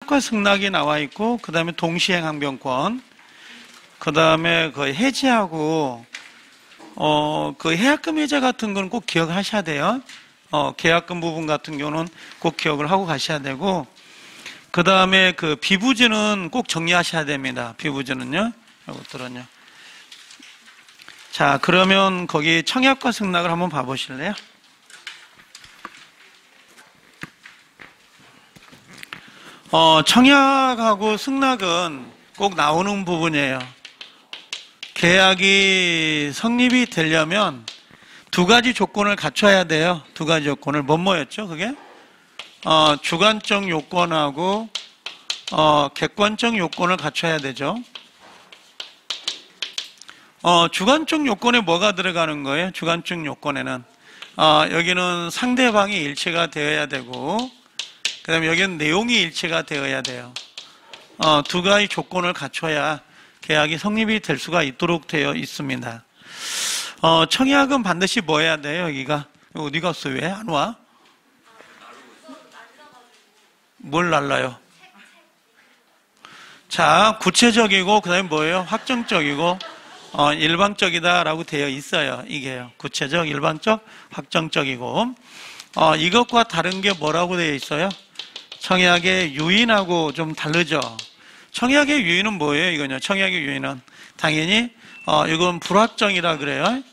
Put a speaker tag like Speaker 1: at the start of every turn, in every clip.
Speaker 1: 청약과 승낙이 나와 있고, 그 다음에 동시행 항변권, 그 다음에 그 해지하고, 그 해약금 해제 같은 건 꼭 기억하셔야 돼요. 계약금 부분 같은 경우는 꼭 기억을 하고 가셔야 되고, 그 다음에 그 비부지는 꼭 정리하셔야 됩니다. 비부지는요. 이것들은요. 자, 그러면 거기 청약과 승낙을 한번 봐보실래요? 청약하고 승낙은 꼭 나오는 부분이에요. 계약이 성립이 되려면 두 가지 조건을 갖춰야 돼요. 두 가지 조건을. 뭐였죠, 그게? 주관적 요건하고, 객관적 요건을 갖춰야 되죠. 주관적 요건에 뭐가 들어가는 거예요? 주관적 요건에는. 여기는 상대방이 일치가 되어야 되고, 그 다음에 여기는 내용이 일치가 되어야 돼요. 두 가지 조건을 갖춰야 계약이 성립이 될 수가 있도록 되어 있습니다. 청약은 반드시 뭐 해야 돼요, 여기가? 어디 갔어? 왜 안 와? 뭘 날라요? 자, 구체적이고, 그 다음에 뭐예요? 확정적이고, 일방적이다라고 되어 있어요. 이게요. 구체적, 일방적, 확정적이고. 이것과 다른 게 뭐라고 되어 있어요? 청약의 유인하고 좀 다르죠. 청약의 유인은 뭐예요, 이거요? 청약의 유인은 당연히 이건 불확정이라 그래요.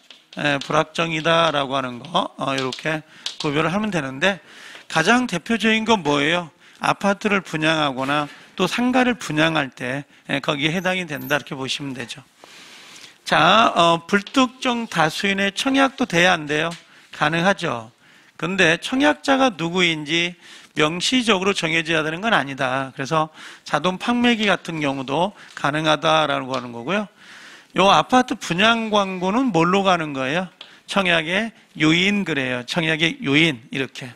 Speaker 1: 불확정이다라고 하는 거 이렇게 구별을 하면 되는데, 가장 대표적인 건 뭐예요? 아파트를 분양하거나 또 상가를 분양할 때 거기에 해당이 된다 이렇게 보시면 되죠. 자, 불특정 다수인의 청약도 돼야 안 돼요? 가능하죠. 근데 청약자가 누구인지 명시적으로 정해져야 되는 건 아니다. 그래서 자동 판매기 같은 경우도 가능하다라고 하는 거고요. 요 아파트 분양 광고는 뭘로 가는 거예요? 청약의 요인 그래요. 청약의 요인 이렇게.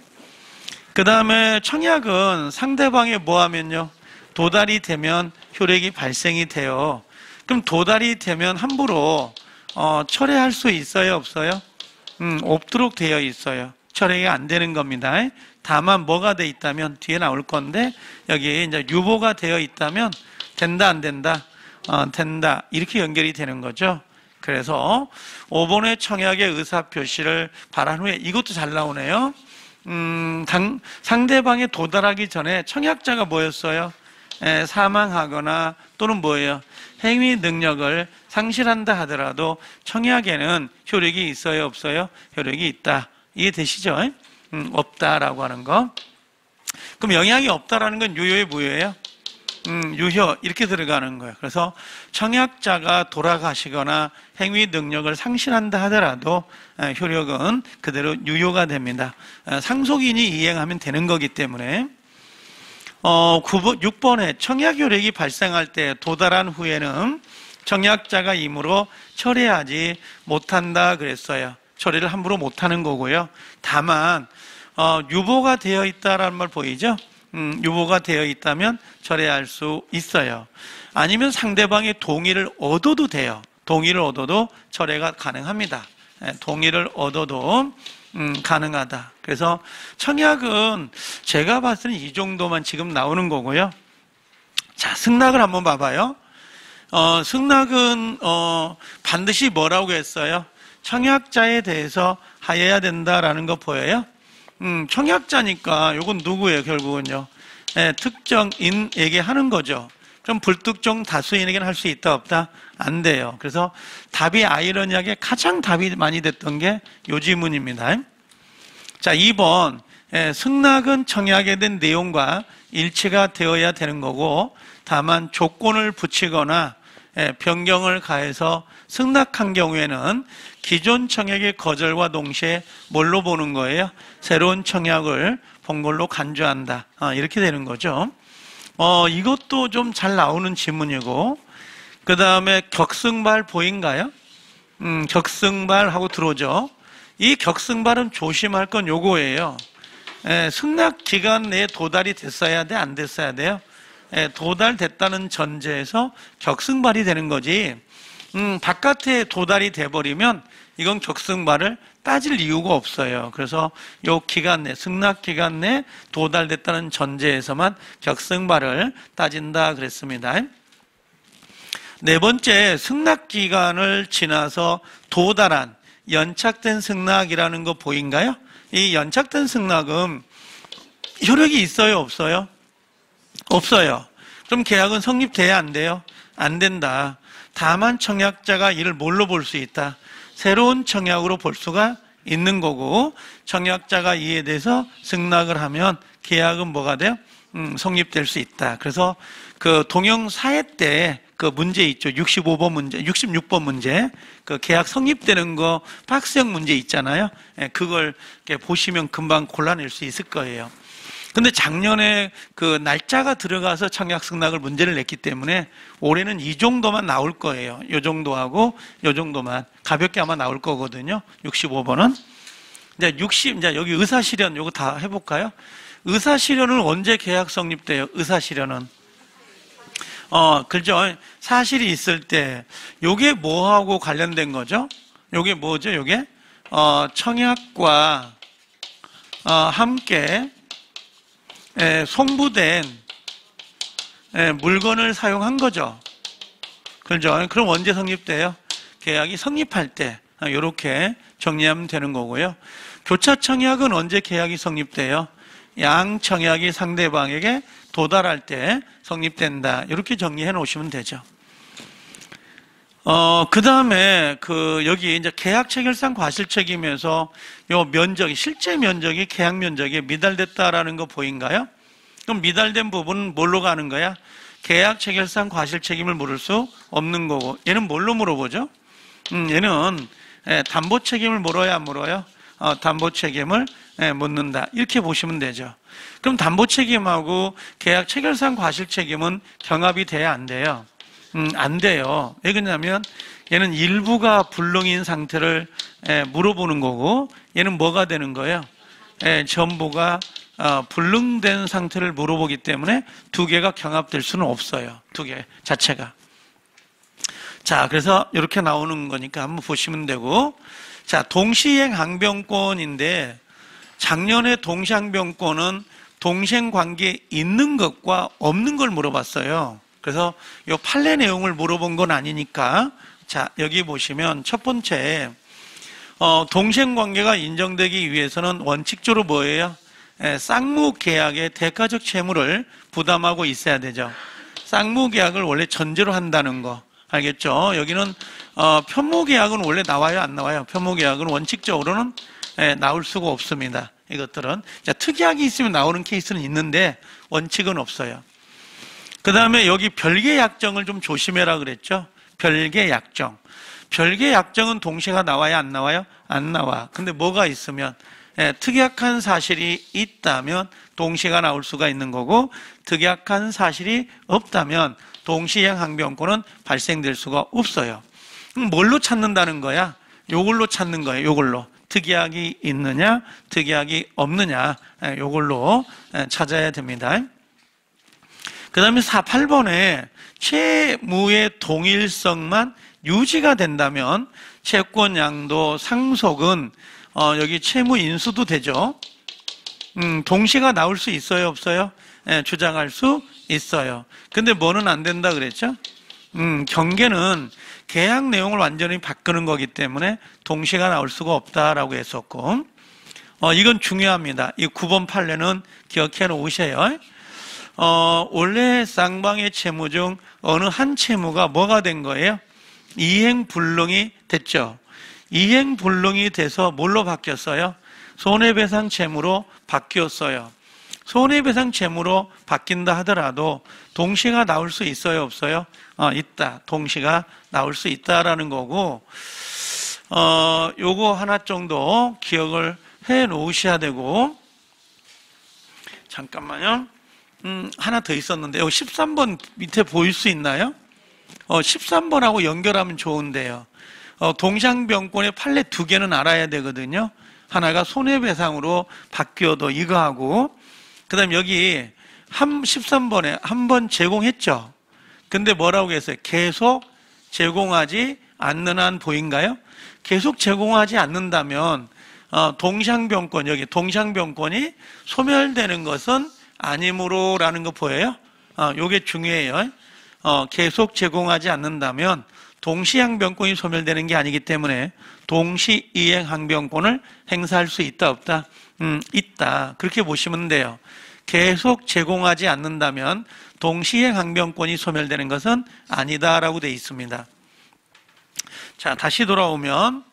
Speaker 1: 그 다음에 청약은 상대방이 뭐 하면요? 도달이 되면 효력이 발생이 돼요. 그럼 도달이 되면 함부로 철회할 수 있어요, 없어요? 없도록 되어 있어요. 철회가 안 되는 겁니다. 다만 뭐가 돼 있다면 뒤에 나올 건데, 여기 이제 유보가 되어 있다면 된다, 안 된다? 된다. 이렇게 연결이 되는 거죠. 그래서 5번의 청약의 의사표시를 바란 후에, 이것도 잘 나오네요. 상대방에 도달하기 전에 청약자가 뭐였어요? 사망하거나 또는 뭐예요? 행위 능력을 상실한다 하더라도 청약에는 효력이 있어요, 없어요? 효력이 있다. 이해 되시죠? 없다라고 하는 거. 그럼 영향이 없다라는 건 유효의 무효예요? 유효 이렇게 들어가는 거예요. 그래서 청약자가 돌아가시거나 행위 능력을 상실한다 하더라도 효력은 그대로 유효가 됩니다. 상속인이 이행하면 되는 거기 때문에. 6번에 청약 효력이 발생할 때 도달한 후에는 청약자가 임으로 철회하지 못한다 그랬어요. 처리를 함부로 못하는 거고요. 다만 유보가 되어 있다라는 말 보이죠? 유보가 되어 있다면 철회할 수 있어요. 아니면 상대방의 동의를 얻어도 돼요. 동의를 얻어도 철회가 가능합니다. 동의를 얻어도 가능하다. 그래서 청약은 제가 봤을 때는 이 정도만 지금 나오는 거고요. 자, 승낙을 한번 봐봐요. 승낙은 반드시 뭐라고 했어요? 청약자에 대해서 하여야 된다라는 거 보여요? 청약자니까 이건 누구예요, 결국은요? 특정인에게 하는 거죠. 그럼 불특정 다수인에게는 할 수 있다, 없다? 안 돼요. 그래서 답이 아이러니하게 가장 답이 많이 됐던 게 요 지문입니다. 자, 2번. 승낙은 청약에 대한 내용과 일치가 되어야 되는 거고, 다만 조건을 붙이거나 변경을 가해서 승낙한 경우에는 기존 청약의 거절과 동시에 뭘로 보는 거예요? 새로운 청약을 본 걸로 간주한다. 이렇게 되는 거죠. 이것도 좀 잘 나오는 지문이고, 그 다음에 격승발 보인가요? 격승발하고 들어오죠. 이 격승발은 조심할 건 요거예요. 승낙 기간 내에 도달이 됐어야 돼, 안 됐어야 돼요? 도달됐다는 전제에서 격승발이 되는 거지, 바깥에 도달이 돼버리면 이건 격승발을 따질 이유가 없어요. 그래서 요 기간 내, 승낙 기간 내 도달됐다는 전제에서만 격승발을 따진다 그랬습니다. 네 번째, 승낙 기간을 지나서 도달한 연착된 승낙이라는 거 보인가요? 이 연착된 승낙은 효력이 있어요, 없어요? 없어요. 그럼 계약은 성립돼야 안 돼요? 안 된다. 다만 청약자가 이를 뭘로 볼 수 있다? 새로운 청약으로 볼 수가 있는 거고, 청약자가 이에 대해서 승낙을 하면 계약은 뭐가 돼요? 성립될 수 있다. 그래서 그 동영 사회 때 그 문제 있죠. 65번 문제, 66번 문제. 그 계약 성립되는 거 박스형 문제 있잖아요. 그걸 이렇게 보시면 금방 골라낼 수 있을 거예요. 근데 작년에 그 날짜가 들어가서 청약 승낙을 문제를 냈기 때문에 올해는 이 정도만 나올 거예요. 이 정도하고 이 정도만 가볍게 아마 나올 거거든요. 65번은. 이제 여기 의사실현 요거 다 해볼까요? 의사실현은 언제 계약 성립돼요? 의사실현은. 그죠? 사실이 있을 때, 요게 뭐하고 관련된 거죠? 요게 뭐죠? 요게, 청약과, 함께, 송부된, 물건을 사용한 거죠. 그죠? 그럼 언제 성립돼요? 계약이 성립할 때, 요렇게 정리하면 되는 거고요. 교차 청약은 언제 계약이 성립돼요? 양 청약이 상대방에게 도달할 때 성립된다. 이렇게 정리해 놓으시면 되죠. 그 다음에 여기 이제 계약 체결상 과실책임에서 요 면적이, 실제 면적이 계약 면적에 미달됐다라는 거 보인가요? 그럼 미달된 부분은 뭘로 가는 거야? 계약 체결상 과실책임을 물을 수 없는 거고, 얘는 뭘로 물어보죠? 얘는 담보 책임을 물어야 안 물어요? 담보 책임을 묻는다. 이렇게 보시면 되죠. 그럼 담보 책임하고 계약 체결상 과실 책임은 경합이 돼야 안 돼요? 안 돼요. 왜 그러냐면 얘는 일부가 불능인 상태를 물어보는 거고, 얘는 뭐가 되는 거예요? 전부가 불능된 상태를 물어보기 때문에 두 개가 경합될 수는 없어요. 두 개 자체가. 자, 그래서 이렇게 나오는 거니까 한번 보시면 되고, 자, 동시행 항변권인데 작년에 동시항변권은 동시행 관계에 있는 것과 없는 걸 물어봤어요. 그래서 이 판례 내용을 물어본 건 아니니까, 자, 여기 보시면 첫 번째, 동시행 관계가 인정되기 위해서는 원칙적으로 뭐예요? 쌍무 계약의 대가적 채무를 부담하고 있어야 되죠. 쌍무 계약을 원래 전제로 한다는 거 알겠죠? 여기는 편무 계약은 원래 나와요, 안 나와요? 편무 계약은 원칙적으로는 나올 수가 없습니다. 이것들은 자, 특이하게 있으면 나오는 케이스는 있는데 원칙은 없어요. 그 다음에 여기 별개 약정을 좀 조심해라 그랬죠? 별개 약정. 별개 약정은 동시가 나와요, 안 나와요? 안 나와. 근데 뭐가 있으면 특약한 사실이 있다면 동시가 나올 수가 있는 거고, 특약한 사실이 없다면 동시행 항변권은 발생될 수가 없어요. 뭘로 찾는다는 거야? 요걸로 찾는 거예요. 요걸로. 특약이 있느냐, 특약이 없느냐, 요걸로 찾아야 됩니다. 그 다음에 8번에 채무의 동일성만 유지가 된다면 채권 양도 상속은 여기 채무 인수도 되죠. 동시가 나올 수 있어요, 없어요? 주장할 수 있어요. 근데 뭐는 안 된다 그랬죠? 경계는 계약 내용을 완전히 바꾸는 거기 때문에 동시가 나올 수가 없다라고 했었고, 이건 중요합니다. 이 9번 판례는 기억해 놓으세요. 원래 쌍방의 채무 중 어느 한 채무가 뭐가 된 거예요? 이행불능이 됐죠. 이행불능이 돼서 뭘로 바뀌었어요? 손해배상 채무로 바뀌었어요. 손해배상 채무로 바뀐다 하더라도 동시가 나올 수 있어요, 없어요? 있다. 동시가 나올 수 있다라는 거고, 요거 하나 정도 기억을 해 놓으셔야 되고, 잠깐만요. 하나 더 있었는데, 여기 13번 밑에 보일 수 있나요? 13번하고 연결하면 좋은데요. 동시항변권의 판례 두 개는 알아야 되거든요. 하나가 손해배상으로 바뀌어도 이거하고, 그 다음 여기 13번에 한 번 제공했죠. 근데 뭐라고 했어요? 계속 제공하지 않는 한 보인가요? 계속 제공하지 않는다면 동상병권, 여기 동상병권이 소멸되는 것은 아니므로라는 거 보여요? 요게 중요해요. 계속 제공하지 않는다면 동시항변권이 소멸되는 게 아니기 때문에 동시이행항변권을 행사할 수 있다 없다? 있다. 그렇게 보시면 돼요. 계속 제공하지 않는다면 동시이행항변권이 소멸되는 것은 아니다라고 되어 있습니다. 자, 다시 돌아오면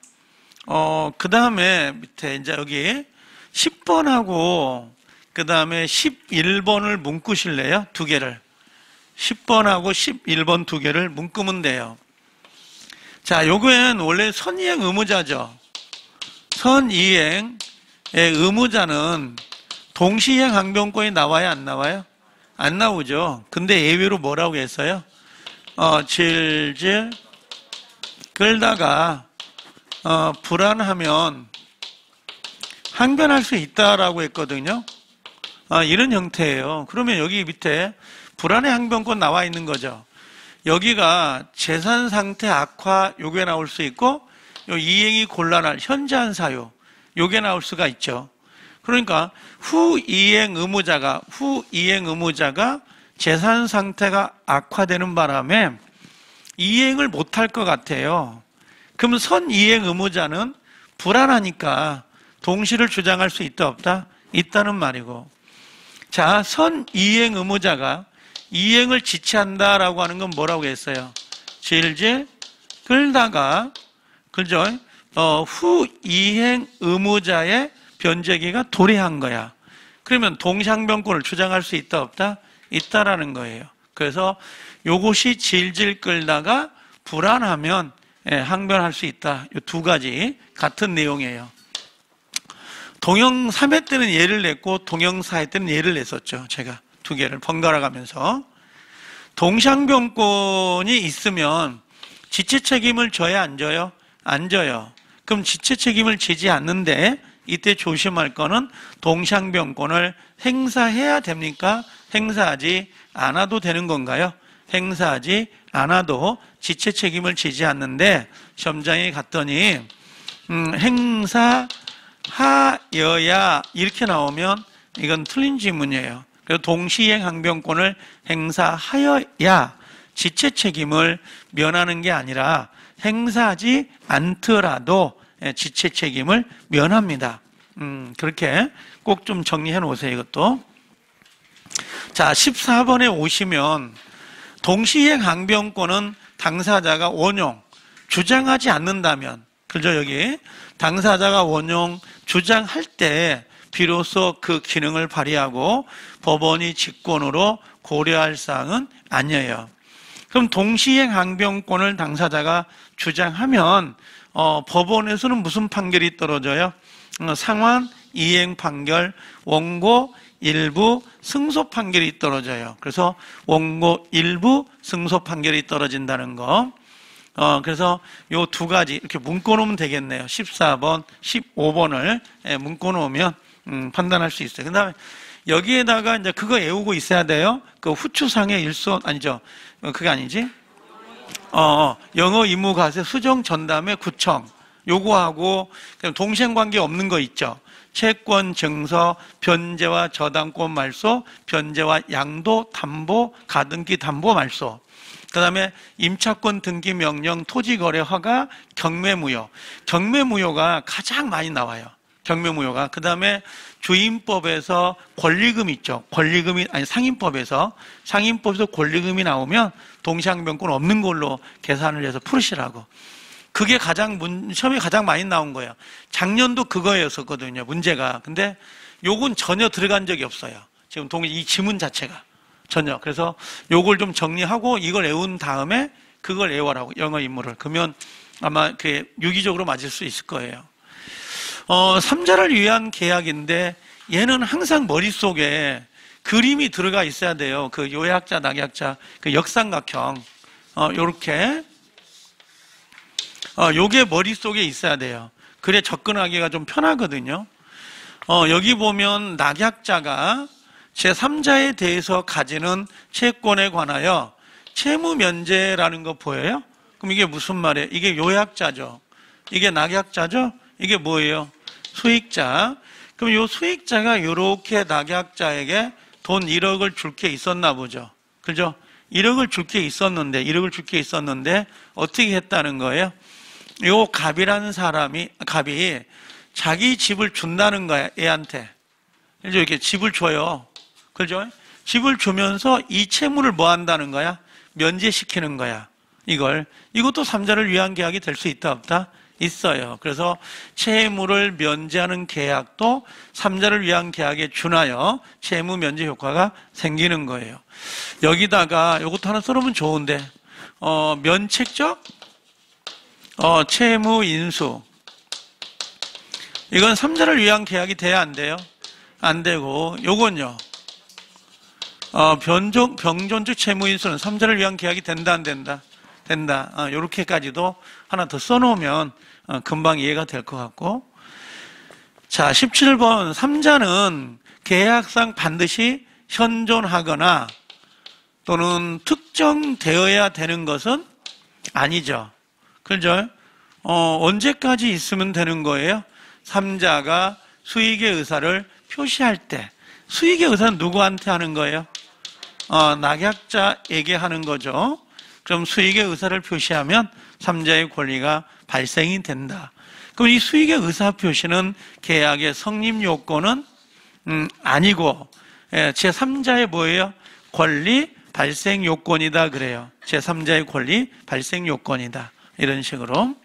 Speaker 1: 그 다음에 밑에 이제 여기 10번하고 그 다음에 11번을 묶으실래요? 두 개를. 10번하고 11번 두 개를 묶으면 돼요. 자, 요거는 원래 선이행 의무자죠. 선이행의 의무자는 동시이행 항변권이 나와요, 안 나와요? 안 나오죠. 근데 예외로 뭐라고 했어요? 질질 끌다가 불안하면 항변할 수 있다라고 했거든요. 이런 형태예요. 그러면 여기 밑에 불안의 항변권 나와 있는 거죠. 여기가 재산 상태 악화 요게 나올 수 있고 요 이행이 곤란할 현저한 사유 요게 나올 수가 있죠. 그러니까 후이행 의무자가 재산 상태가 악화되는 바람에 이행을 못할 것 같아요. 그럼 선이행 의무자는 불안하니까 동시를 주장할 수 있다 없다? 있다는 말이고, 자, 선이행 의무자가 이행을 지체한다라고 하는 건 뭐라고 했어요? 질질 끌다가, 그죠? 후이행 의무자의 변제기가 도래한 거야. 그러면 동시항변권을 주장할 수 있다 없다? 있다라는 거예요. 그래서 요것이 질질 끌다가 불안하면 항변할 수 있다. 이 두 가지 같은 내용이에요. 동형 3회 때는 예를 냈고 동형 4회 때는 예를 냈었죠. 제가 두 개를 번갈아 가면서. 동시항변권이 있으면 지체 책임을 져야 안 져요? 안 져요. 그럼 지체 책임을 지지 않는데 이때 조심할 거는 동시항변권을 행사해야 됩니까? 행사하지 않아도 되는 건가요? 행사하지 않아도 지체 책임을 지지 않는데 시험장에 갔더니 행사하여야 이렇게 나오면 이건 틀린 질문이에요. 그래서 동시이행 항변권을 행사하여야 지체 책임을 면하는 게 아니라 행사하지 않더라도 지체 책임을 면합니다. 그렇게 꼭 좀 정리해 놓으세요, 이것도. 자, 14번에 오시면 동시이행 항변권은 당사자가 원용, 주장하지 않는다면, 그죠, 여기? 당사자가 원용, 주장할 때 비로소 그 기능을 발휘하고 법원이 직권으로 고려할 사항은 아니에요. 그럼 동시이행 항변권을 당사자가 주장하면 법원에서는 무슨 판결이 떨어져요? 상환 이행 판결, 원고 일부 승소 판결이 떨어져요. 그래서 원고 일부 승소 판결이 떨어진다는 거. 그래서 요 두 가지 이렇게 묶어놓으면 되겠네요. 14번, 15번을 묶어놓으면 판단할 수 있어요. 그 다음에 여기에다가 이제 그거 외우고 있어야 돼요. 그 후추상의 일손, 아니죠. 그게 아니지. 영어 임무과세 수정 전담의 구청. 요거하고 동시행관계 없는 거 있죠. 채권 증서, 변제와 저당권 말소, 변제와 양도 담보, 가등기 담보 말소. 그 다음에 임차권 등기 명령, 토지거래 허가, 경매무효. 경매무효가 가장 많이 나와요. 경매무효가. 그 다음에 주임법에서 권리금 있죠. 권리금이, 아니 상임법에서 권리금이 나오면 동시항변권 없는 걸로 계산을 해서 풀으시라고. 그게 시험에 가장 많이 나온 거예요. 작년도 그거였었거든요, 문제가. 근데 요건 전혀 들어간 적이 없어요. 지금 이 지문 자체가. 전혀. 그래서 요걸 좀 정리하고 이걸 외운 다음에 그걸 외워라고, 영어 임무를. 그러면 아마 그게 유기적으로 맞을 수 있을 거예요. 3자를 위한 계약인데 얘는 항상 머릿속에 그림이 들어가 있어야 돼요. 그 요약자, 낙약자, 그 역삼각형. 요렇게. 요게 머릿속에 있어야 돼요. 그래 접근하기가 좀 편하거든요. 여기 보면 낙약자가 제3자에 대해서 가지는 채권에 관하여 채무 면제라는 거 보여요? 그럼 이게 무슨 말이에요? 이게 요약자죠. 이게 낙약자죠? 이게 뭐예요? 수익자. 그럼 요 수익자가 요렇게 낙약자에게 돈 1억을 줄 게 있었나 보죠. 그죠? 1억을 줄 게 있었는데 어떻게 했다는 거예요? 요 갑이라는 사람이, 갑이 자기 집을 준다는 거야, 애한테. 이렇게 집을 줘요. 그죠? 집을 주면서 이 채무를 뭐 한다는 거야? 면제시키는 거야. 이것도 삼자를 위한 계약이 될 수 있다, 없다? 있어요. 그래서 채무를 면제하는 계약도 삼자를 위한 계약에 준하여 채무 면제 효과가 생기는 거예요. 여기다가 이것도 하나 써놓으면 좋은데, 면책적 채무 인수. 이건 삼자를 위한 계약이 돼야 안 돼요? 안 되고, 요건요. 병존적 채무 인수는 삼자를 위한 계약이 된다, 안 된다? 된다. 요렇게까지도 하나 더 써놓으면 금방 이해가 될 것 같고. 자, 17번. 삼자는 계약상 반드시 현존하거나 또는 특정되어야 되는 것은 아니죠. 그죠? 언제까지 있으면 되는 거예요? 삼자가 수익의 의사를 표시할 때. 수익의 의사는 누구한테 하는 거예요? 낙약자에게 하는 거죠. 그럼 수익의 의사를 표시하면 삼자의 권리가 발생이 된다. 그럼 이 수익의 의사 표시는 계약의 성립 요건은 아니고 제3자의 뭐예요? 권리 발생 요건이다 그래요. 제3자의 권리 발생 요건이다. 이런 식으로.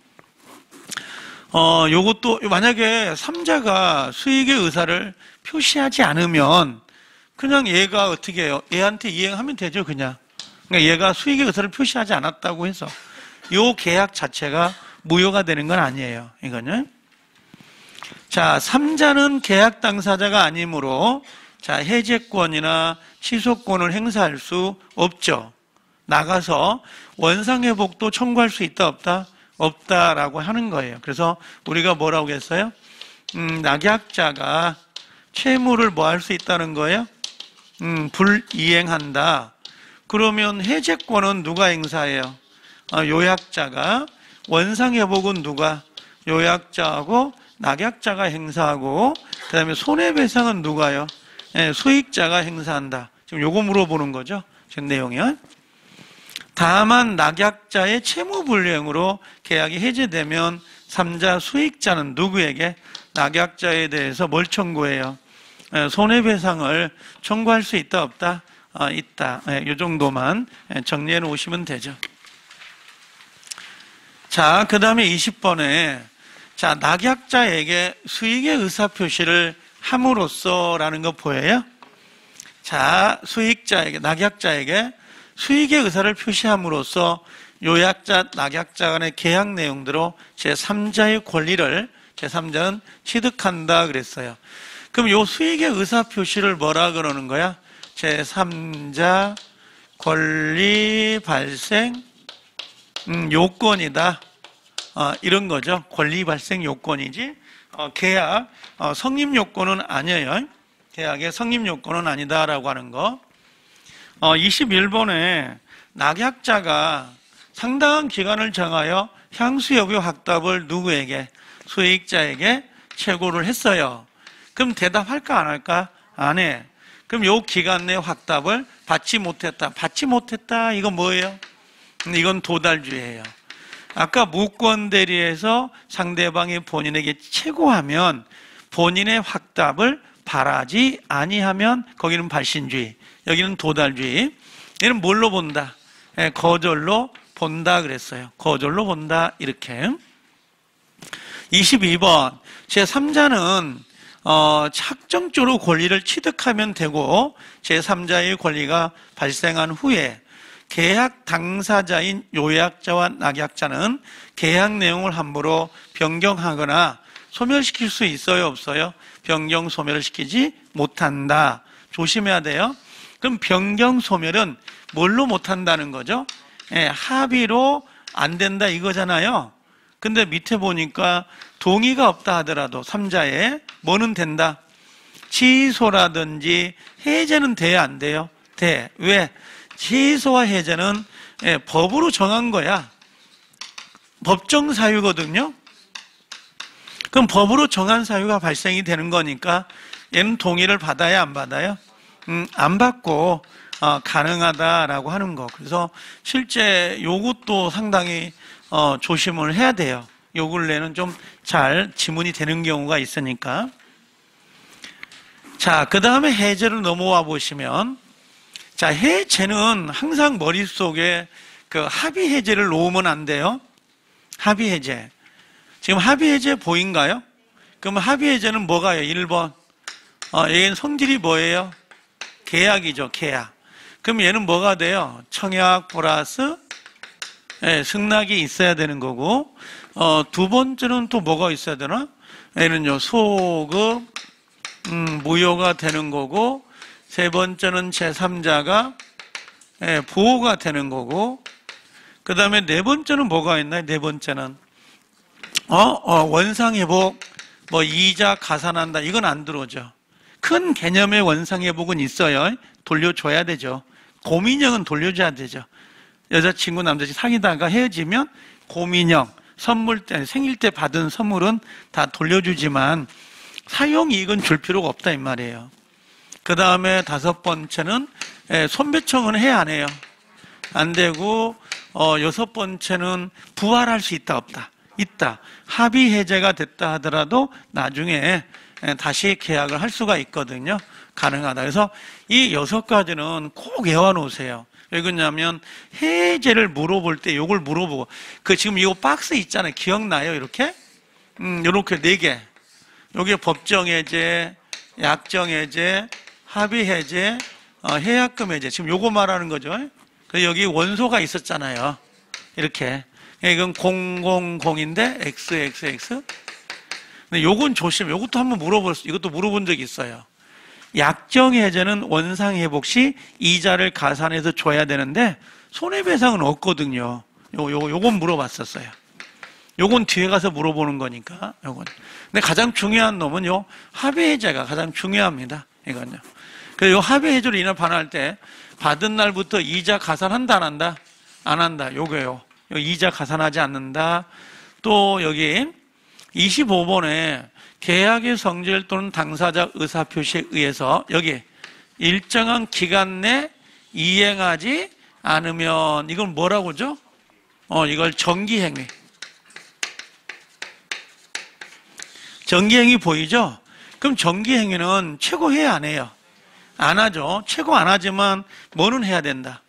Speaker 1: 요것도 만약에 삼자가 수익의 의사를 표시하지 않으면 그냥 얘가 어떻게 해요? 얘한테 이행하면 되죠, 그냥. 그러니까 얘가 수익의 의사를 표시하지 않았다고 해서 요 계약 자체가 무효가 되는 건 아니에요. 이거는. 자, 삼자는 계약 당사자가 아니므로 자, 해제권이나 취소권을 행사할 수 없죠. 나가서 원상회복도 청구할 수 있다, 없다? 없다라고 하는 거예요. 그래서 우리가 뭐라고 했어요? 낙약자가 채무를 뭐 할 수 있다는 거예요? 불이행한다. 그러면 해제권은 누가 행사해요? 요약자가. 원상회복은 누가? 요약자하고 낙약자가 행사하고, 그 다음에 손해배상은 누가요? 수익자가 행사한다. 지금 요거 물어보는 거죠. 지금 내용이요. 다만 낙약자의 채무불이행으로 계약이 해제되면 삼자 수익자는 누구에게? 낙약자에 대해서 뭘 청구해요? 손해배상을 청구할 수 있다, 없다? 있다. 이 정도만 정리해 놓으시면 되죠. 자, 그 다음에 20번에 자, 낙약자에게 수익의 의사표시를 함으로써 라는 거 보여요? 자, 수익자에게, 낙약자에게 수익의 의사를 표시함으로써 요약자, 낙약자 간의 계약 내용대로 제3자의 권리를 제3자는 취득한다 그랬어요. 그럼 요 수익의 의사표시를 뭐라 그러는 거야? 제3자 권리 발생 요건이다. 이런 거죠. 권리 발생 요건이지. 계약 성립 요건은 아니에요. 계약의 성립 요건은 아니다라고 하는 거. 21번에 낙약자가 상당한 기간을 정하여 향수 여부의 확답을 누구에게? 수익자에게 최고를 했어요. 그럼 대답할까 안 할까? 안 해. 그럼 요 기간 내 확답을 받지 못했다. 받지 못했다. 이건 뭐예요? 이건 도달주의예요. 아까 무권 대리에서 상대방이 본인에게 최고하면 본인의 확답을 바라지 아니하면 거기는 발신주의, 여기는 도달주의. 얘는 뭘로 본다? 거절로 본다 그랬어요. 거절로 본다 이렇게. 22번 제3자는 확정적으로 권리를 취득하면 되고 제3자의 권리가 발생한 후에 계약 당사자인 요약자와 낙약자는 계약 내용을 함부로 변경하거나 소멸시킬 수 있어요, 없어요? 변경, 소멸을 시키지 못한다. 조심해야 돼요. 그럼 변경, 소멸은 뭘로 못한다는 거죠? 합의로 안 된다 이거잖아요. 근데 밑에 보니까 동의가 없다 하더라도 3자에 뭐는 된다? 취소라든지 해제는 돼야 안 돼요? 돼. 왜? 취소와 해제는 법으로 정한 거야. 법정 사유거든요. 그럼 법으로 정한 사유가 발생이 되는 거니까 얘는 동의를 받아야 안 받아요? 안 받고 가능하다라고 하는 거. 그래서 실제 요것도 상당히 조심을 해야 돼요. 요 근래는 좀 잘 지문이 되는 경우가 있으니까. 자, 그 다음에 해제로 넘어와 보시면, 자, 해제는 항상 머릿속에 그 합의 해제를 놓으면 안 돼요. 합의 해제. 지금 합의 해제 보인가요? 그럼 합의 해제는 뭐가요? 1번. 얘는 성질이 뭐예요? 계약이죠, 계약. 그럼 얘는 뭐가 돼요? 청약 플러스 승낙이 있어야 되는 거고, 두 번째는 또 뭐가 있어야 되나? 얘는요, 소급, 무효가 되는 거고, 세 번째는 제3자가 보호가 되는 거고, 그 다음에 네 번째는 뭐가 있나요? 네 번째는 원상회복, 뭐 이자 가산한다, 이건 안 들어오죠. 큰 개념의 원상회복은 있어요. 돌려줘야 되죠. 고민형은 돌려줘야 되죠. 여자친구, 남자친구 사귀다가 헤어지면 고민형, 선물 때, 생일 때 받은 선물은 다 돌려주지만 사용이익은 줄 필요가 없다 이 말이에요. 그 다음에 다섯 번째는 손배청은 해야 안 해요? 안 되고, 여섯 번째는 부활할 수 있다 없다? 있다. 합의 해제가 됐다 하더라도 나중에 다시 계약을 할 수가 있거든요. 가능하다. 그래서 이 6가지는 꼭 외워놓으세요. 왜 그러냐면 해제를 물어볼 때 요걸 물어보고, 지금 이거 박스 있잖아요. 기억나요? 이렇게? 요렇게 4개. 요게 법정 해제, 약정 해제, 합의 해제, 해약금 해제. 지금 요거 말하는 거죠. 그래서 여기 원소가 있었잖아요. 이렇게. 이건 000인데 XXX. 근데 요건 조심. 요것도 한번 이것도 물어본 적이 있어요. 약정 해제는 원상 회복 시 이자를 가산해서 줘야 되는데 손해배상은 없거든요. 요건 물어봤었어요. 요건 뒤에 가서 물어보는 거니까 요건. 근데 가장 중요한 놈은 요 합의 해제가 가장 중요합니다. 이건요. 그래서 요 합의 해제로 인해 반환할 때 받은 날부터 이자 가산한다 안 한다? 안 한다. 요거요. 이자 가산하지 않는다. 또 여기 25번에 계약의 성질 또는 당사자 의사표시에 의해서 여기 일정한 기간 내 이행하지 않으면 이건 뭐라고 하죠? 이걸 정기행위. 정기행위 보이죠? 그럼 정기행위는 최고해야 안 해요? 안 하죠. 최고 안 하지만 뭐는 해야 된다?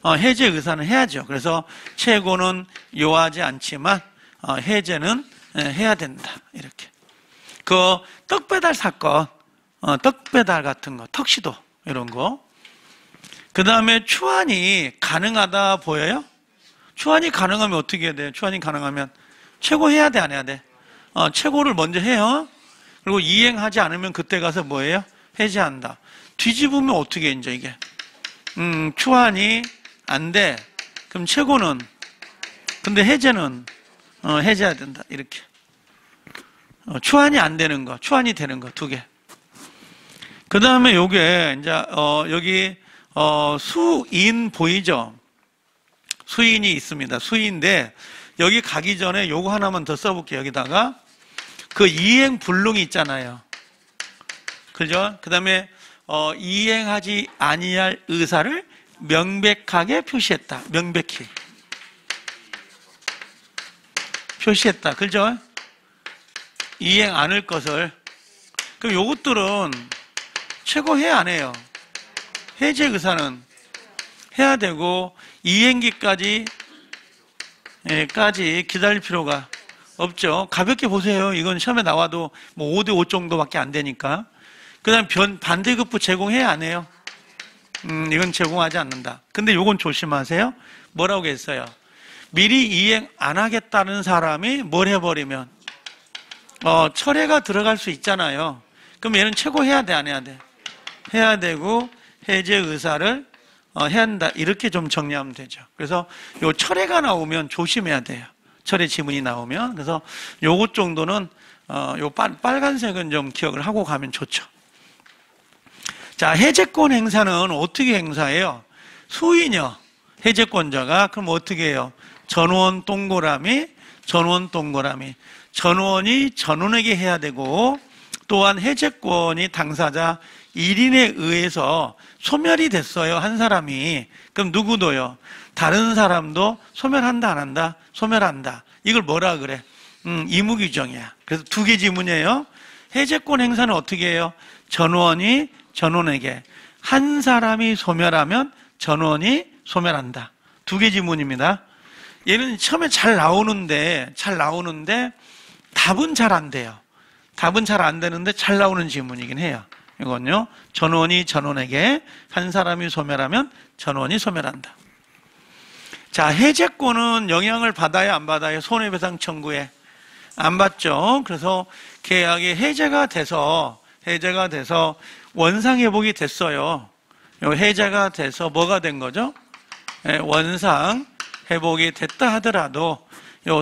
Speaker 1: 해제 의사는 해야죠. 그래서 최고는 요하지 않지만 해제는 해야 된다. 이렇게. 떡배달 사건, 떡배달 같은 거, 턱시도 이런 거. 그 다음에 추환이 가능하다 보여요? 추환이 가능하면 어떻게 해야 돼요? 추환이 가능하면 최고 해야 돼, 안 해야 돼? 최고를 먼저 해요. 그리고 이행하지 않으면 그때 가서 뭐예요? 해제한다. 뒤집으면 어떻게 해, 이제 이게? 추환이 안 돼. 그럼 최고는? 근데 해제는? 해제해야 된다. 이렇게. 추환이 안 되는 거, 추환이 되는 거 2개. 그 다음에 요게, 이제, 여기, 수인 보이죠? 수인이 있습니다. 수인인데, 여기 가기 전에 요거 하나만 더 써볼게요. 여기다가. 이행 불능이 있잖아요. 그죠? 그 다음에, 이행하지 아니할 의사를 명백하게 표시했다. 명백히. 표시했다. 그죠? 이행 안 할 것을. 그럼 요것들은 최고 해야 안 해요? 해제 의사는 해야 되고, 이행기까지 기다릴 필요가 없죠. 가볍게 보세요. 이건 시험에 나와도 뭐 5대5 정도밖에 안 되니까. 그 다음 반대급부 제공해야 안 해요? 이건 제공하지 않는다. 근데 요건 조심하세요. 뭐라고 했어요? 미리 이행 안 하겠다는 사람이 뭘 해버리면 철회가 들어갈 수 있잖아요. 그럼 얘는 최고 해야 돼, 안 해야 돼? 해야 되고, 해제 의사를 해야 한다. 이렇게 좀 정리하면 되죠. 그래서 요 철회가 나오면 조심해야 돼요. 철회 지문이 나오면. 그래서 요것 정도는, 요 빨간색은 좀 기억을 하고 가면 좋죠. 자, 해제권 행사는 어떻게 행사해요? 수인이요. 해제권자가. 그럼 어떻게 해요? 전원 동그라미 전원 동그라미. 전원이 전원에게 해야 되고, 또한 해제권이 당사자 1인에 의해서 소멸이 됐어요. 한 사람이. 그럼 누구도요? 다른 사람도 소멸한다, 안 한다? 소멸한다. 이걸 뭐라 그래? 이무규정이야. 그래서 두 개 지문이에요. 해제권 행사는 어떻게 해요? 전원이 전원에게. 한 사람이 소멸하면 전원이 소멸한다. 두 개 지문입니다. 얘는 처음에 잘 나오는데 답은 잘 안 돼요. 답은 잘 안 되는데 잘 나오는 지문이긴 해요. 이건요. 전원이 전원에게, 한 사람이 소멸하면 전원이 소멸한다. 자, 해제권은 영향을 받아야 안 받아요? 손해배상 청구에. 안 받죠. 그래서 계약이 해제가 돼서 원상회복이 됐어요. 해제가 돼서 뭐가 된 거죠? 원상회복이 됐다 하더라도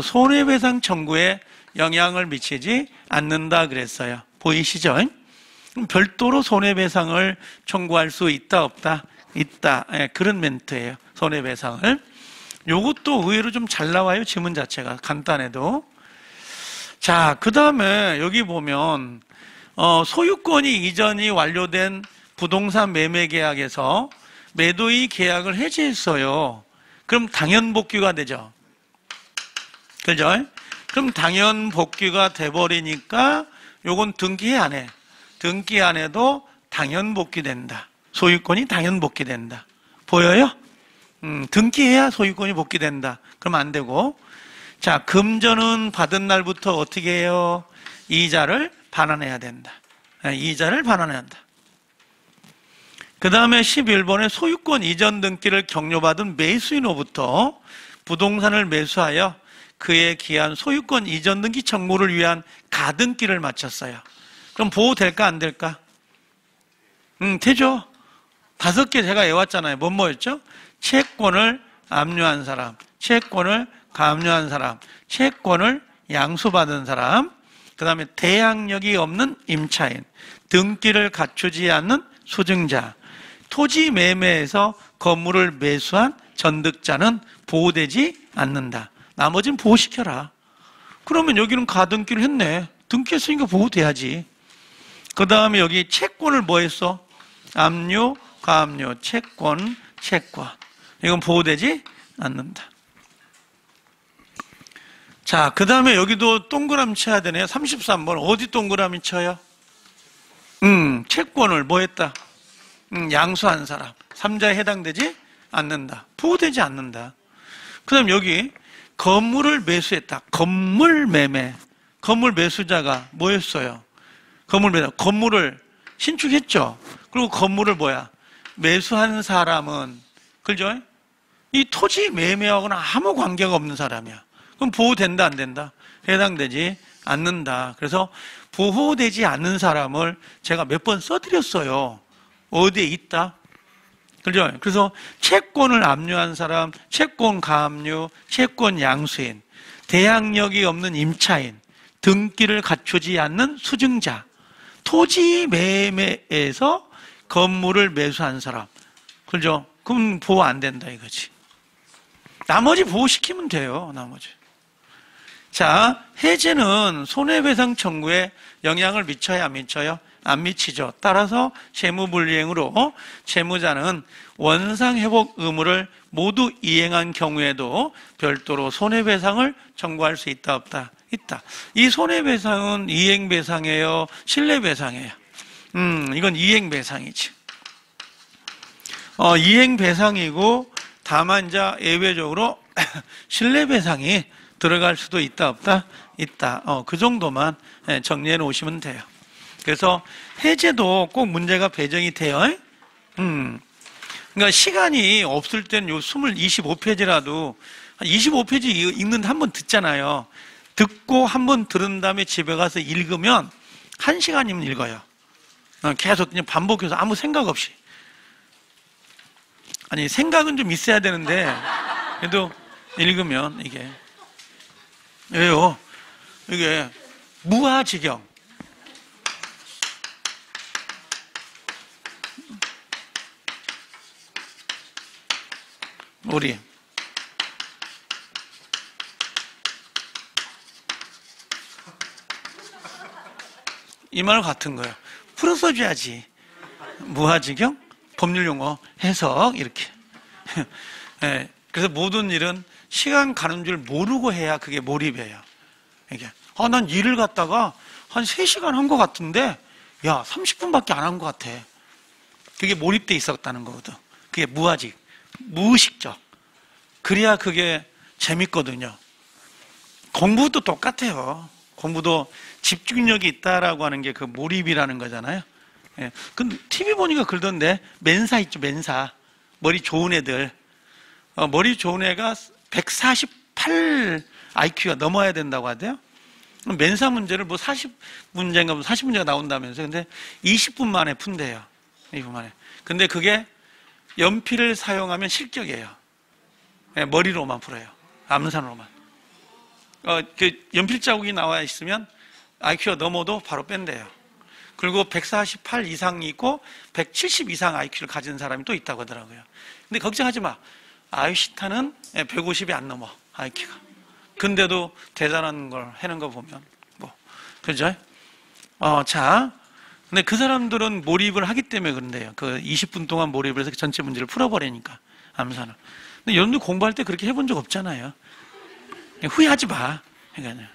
Speaker 1: 손해배상 청구에 영향을 미치지 않는다 그랬어요. 보이시죠? 별도로 손해배상을 청구할 수 있다 없다? 있다. 그런 멘트예요. 손해배상을. 요것도 의외로 좀 잘 나와요. 지문 자체가 간단해도. 자, 그 다음에 여기 보면 소유권이 이전이 완료된 부동산 매매 계약에서 매도의 계약을 해지했어요. 그럼 당연 복귀가 되죠. 그죠? 그럼 당연 복귀가 돼버리니까 요건 등기 안 해. 등기 안 해도 당연 복귀된다. 소유권이 당연 복귀된다. 보여요? 등기해야 소유권이 복귀된다. 그럼 안 되고. 자, 금전은 받은 날부터 어떻게 해요? 이자를 반환해야 된다. 이자를 반환해야 한다. 그 다음에 11번에 소유권 이전 등기를 격려받은 매수인으로부터 부동산을 매수하여 그에 기한 소유권 이전 등기 청구를 위한 가등기를 마쳤어요. 그럼 보호될까 안 될까? 되죠. 5개 제가 외웠잖아요. 뭐였죠? 채권을 압류한 사람, 채권을 감류한 사람, 채권을 양수받은 사람, 그 다음에 대항력이 없는 임차인, 등기를 갖추지 않는 수증자, 토지 매매에서 건물을 매수한 전득자는 보호되지 않는다. 나머지는 보호시켜라. 그러면 여기는 가등기를 했네. 등기했으니까 보호돼야지. 그 다음에 여기 채권을 뭐 했어? 압류, 가압류, 채권. 이건 보호되지 않는다. 자, 그 다음에 여기도 동그라미 쳐야 되네요. 33번. 어디 동그라미 쳐요? 채권을 뭐 했다? 양수한 사람. 3자에 해당되지 않는다. 보호되지 않는다. 그 다음 여기 건물을 매수했다. 건물 매매. 건물 매수자가 뭐였어요? 건물을 신축했죠. 그리고 건물을 매수한 사람은, 그죠? 이 토지 매매하고는 아무 관계가 없는 사람이야. 그럼 보호된다, 안 된다? 해당되지 않는다. 그래서 보호되지 않는 사람을 제가 몇 번 써드렸어요. 어디에 있다? 그죠? 그래서 채권을 압류한 사람, 채권 가압류, 채권 양수인, 대항력이 없는 임차인, 등기를 갖추지 않는 수증자, 토지 매매에서 건물을 매수한 사람. 그죠? 그럼 보호 안 된다 이거지. 나머지 보호시키면 돼요, 나머지. 자, 해제는 손해배상 청구에 영향을 미쳐야 안 미쳐요? 안 미치죠. 따라서 채무불이행으로 채무자는 원상회복 의무를 모두 이행한 경우에도 별도로 손해배상을 청구할 수 있다 없다? 있다. 이 손해배상은 이행배상이에요? 실내배상이에요? 이건 이행배상이지. 이행배상이고 다만 이제 예외적으로 실내배상이 들어갈 수도 있다 없다? 있다. 그 정도만 정리해 놓으시면 돼요. 그래서 해제도 꼭 문제가 배정이 돼요. 그러니까 시간이 없을 때는 요 25페이지라도 25페이지 읽는데 한 번 듣잖아요. 듣고 한 번 들은 다음에 집에 가서 읽으면 1시간이면 읽어요. 계속 그냥 반복해서 아무 생각 없이. 아니, 생각은 좀 있어야 되는데, 그래도 읽으면 이게. 왜요? 이게 무아지경. 우리 이 말 같은 거예요. 풀어 써줘야지. 무아지경, 법률용어, 해석 이렇게. 네, 그래서 모든 일은 시간 가는 줄 모르고 해야 그게 몰입이에요. 이게 난 일을 갖다가 한 3시간 한 것 같은데 야 30분밖에 안 한 것 같아. 그게 몰입돼 있었다는 거거든. 그게 무아직, 무의식적. 그래야 그게 재밌거든요. 공부도 똑같아요. 공부도 집중력이 있다라고 하는 게 그 몰입이라는 거잖아요. 예. 근데 TV 보니까 그러던데, 멘사 있죠, 멘사. 머리 좋은 애들. 머리 좋은 애가 148 IQ가 넘어야 된다고 하대요. 멘사 문제를 뭐 40문제인가 뭐 40문제가 나온다면서요. 근데 20분 만에 푼대요. 20분 만에. 근데 그게 연필을 사용하면 실격이에요. 예, 머리로만 풀어요. 암산으로만. 그 연필 자국이 나와 있으면 IQ가 넘어도 바로 뺀대요. 그리고 148 이상이 있고 170 이상 IQ를 가진 사람이 또 있다고 하더라고요. 근데 걱정하지 마. 아인슈타인은 150이 안 넘어, IQ가. 근데도 대단한 걸 해는 거 보면 뭐 그죠? 자, 근데 그 사람들은 몰입을 하기 때문에 그런데요. 그 20분 동안 몰입을 해서 전체 문제를 풀어버리니까 암산을. 근데 여러분들 공부할 때 그렇게 해본 적 없잖아요. 후회하지 마. 그러니까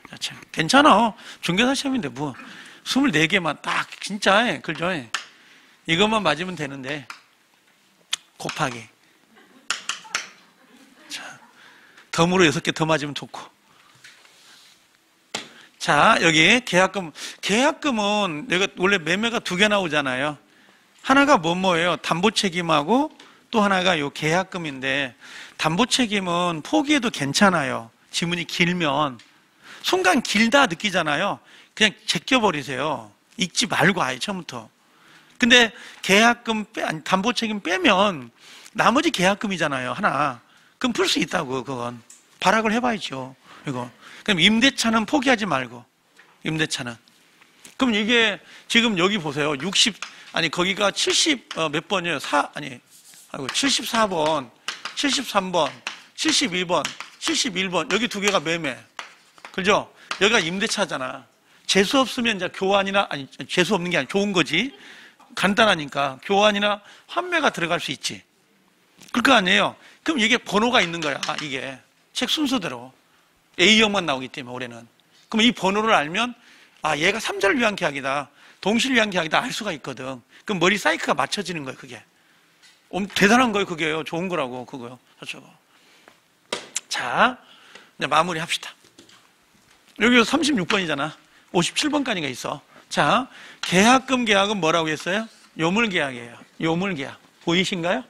Speaker 1: 괜찮아. 중개사 시험인데 뭐 24개만 딱 진짜 그죠? 이것만 맞으면 되는데 곱하기. 자, 덤으로 6개 더 맞으면 좋고. 자, 여기 계약금. 계약금은 여기가 원래 매매가 2개 나오잖아요. 하나가 뭐예요? 담보 책임하고 또 하나가 요 계약금인데, 담보 책임은 포기해도 괜찮아요. 지문이 길면. 순간 길다 느끼잖아요. 그냥 제껴버리세요. 읽지 말고 아예 처음부터. 근데 계약금 담보 책임 빼면 나머지 계약금이잖아요. 하나. 그럼 풀 수 있다고, 그건. 발악을 해봐야죠. 이거. 그럼 임대차는 포기하지 말고. 임대차는. 그럼 이게 지금 여기 보세요. 거기가 70 몇 번이에요? 74번, 73번, 72번, 71번. 여기 2개가 매매. 그죠? 여기가 임대차잖아. 재수 없으면 이제 교환이나, 재수 없는 게 아니라 좋은 거지. 간단하니까. 교환이나 환매가 들어갈 수 있지. 그럴 거 아니에요? 그럼 이게 번호가 있는 거야. 이게. 책 순서대로. A형만 나오기 때문에 올해는. 그럼 이 번호를 알면 얘가 3자를 위한 계약이다. 동시를 위한 계약이다. 알 수가 있거든. 그럼 머리 사이클가 맞춰지는 거예요. 그게. 대단한 거예요. 그게요. 좋은 거라고. 그거요. 저거. 자, 이제 마무리 합시다. 여기 36번이잖아. 57번까지가 있어. 자, 계약금 계약은 뭐라고 했어요? 요물계약이에요. 요물계약. 보이신가요?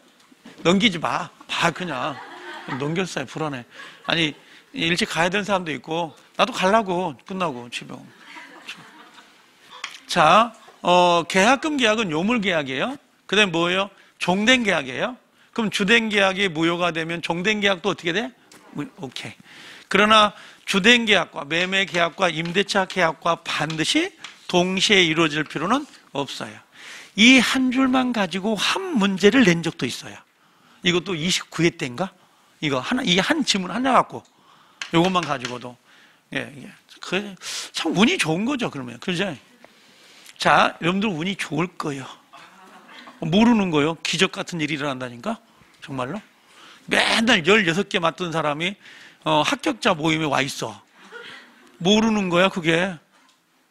Speaker 1: 넘기지 마. 봐, 그냥. 넘겼어요. 불안해. 아니, 일찍 가야 되는 사람도 있고, 나도 가려고, 끝나고, 집에. 자, 계약금 계약은 요물계약이에요. 그 다음에 뭐예요? 종된 계약이에요. 그럼 주된 계약이 무효가 되면 종된 계약도 어떻게 돼? 오케이. 그러나 주된 계약과 매매 계약과 임대차 계약과 반드시 동시에 이루어질 필요는 없어요. 이 한 줄만 가지고 한 문제를 낸 적도 있어요. 이것도 29회 때인가? 이 한 지문 하나 갖고, 이것만 가지고도. 예. 참 운이 좋은 거죠, 그러면. 그죠? 자, 여러분들 운이 좋을 거예요. 모르는 거예요. 기적 같은 일이 일어난다니까? 정말로? 맨날 16개 맞던 사람이 합격자 모임에 와 있어. 모르는 거야, 그게.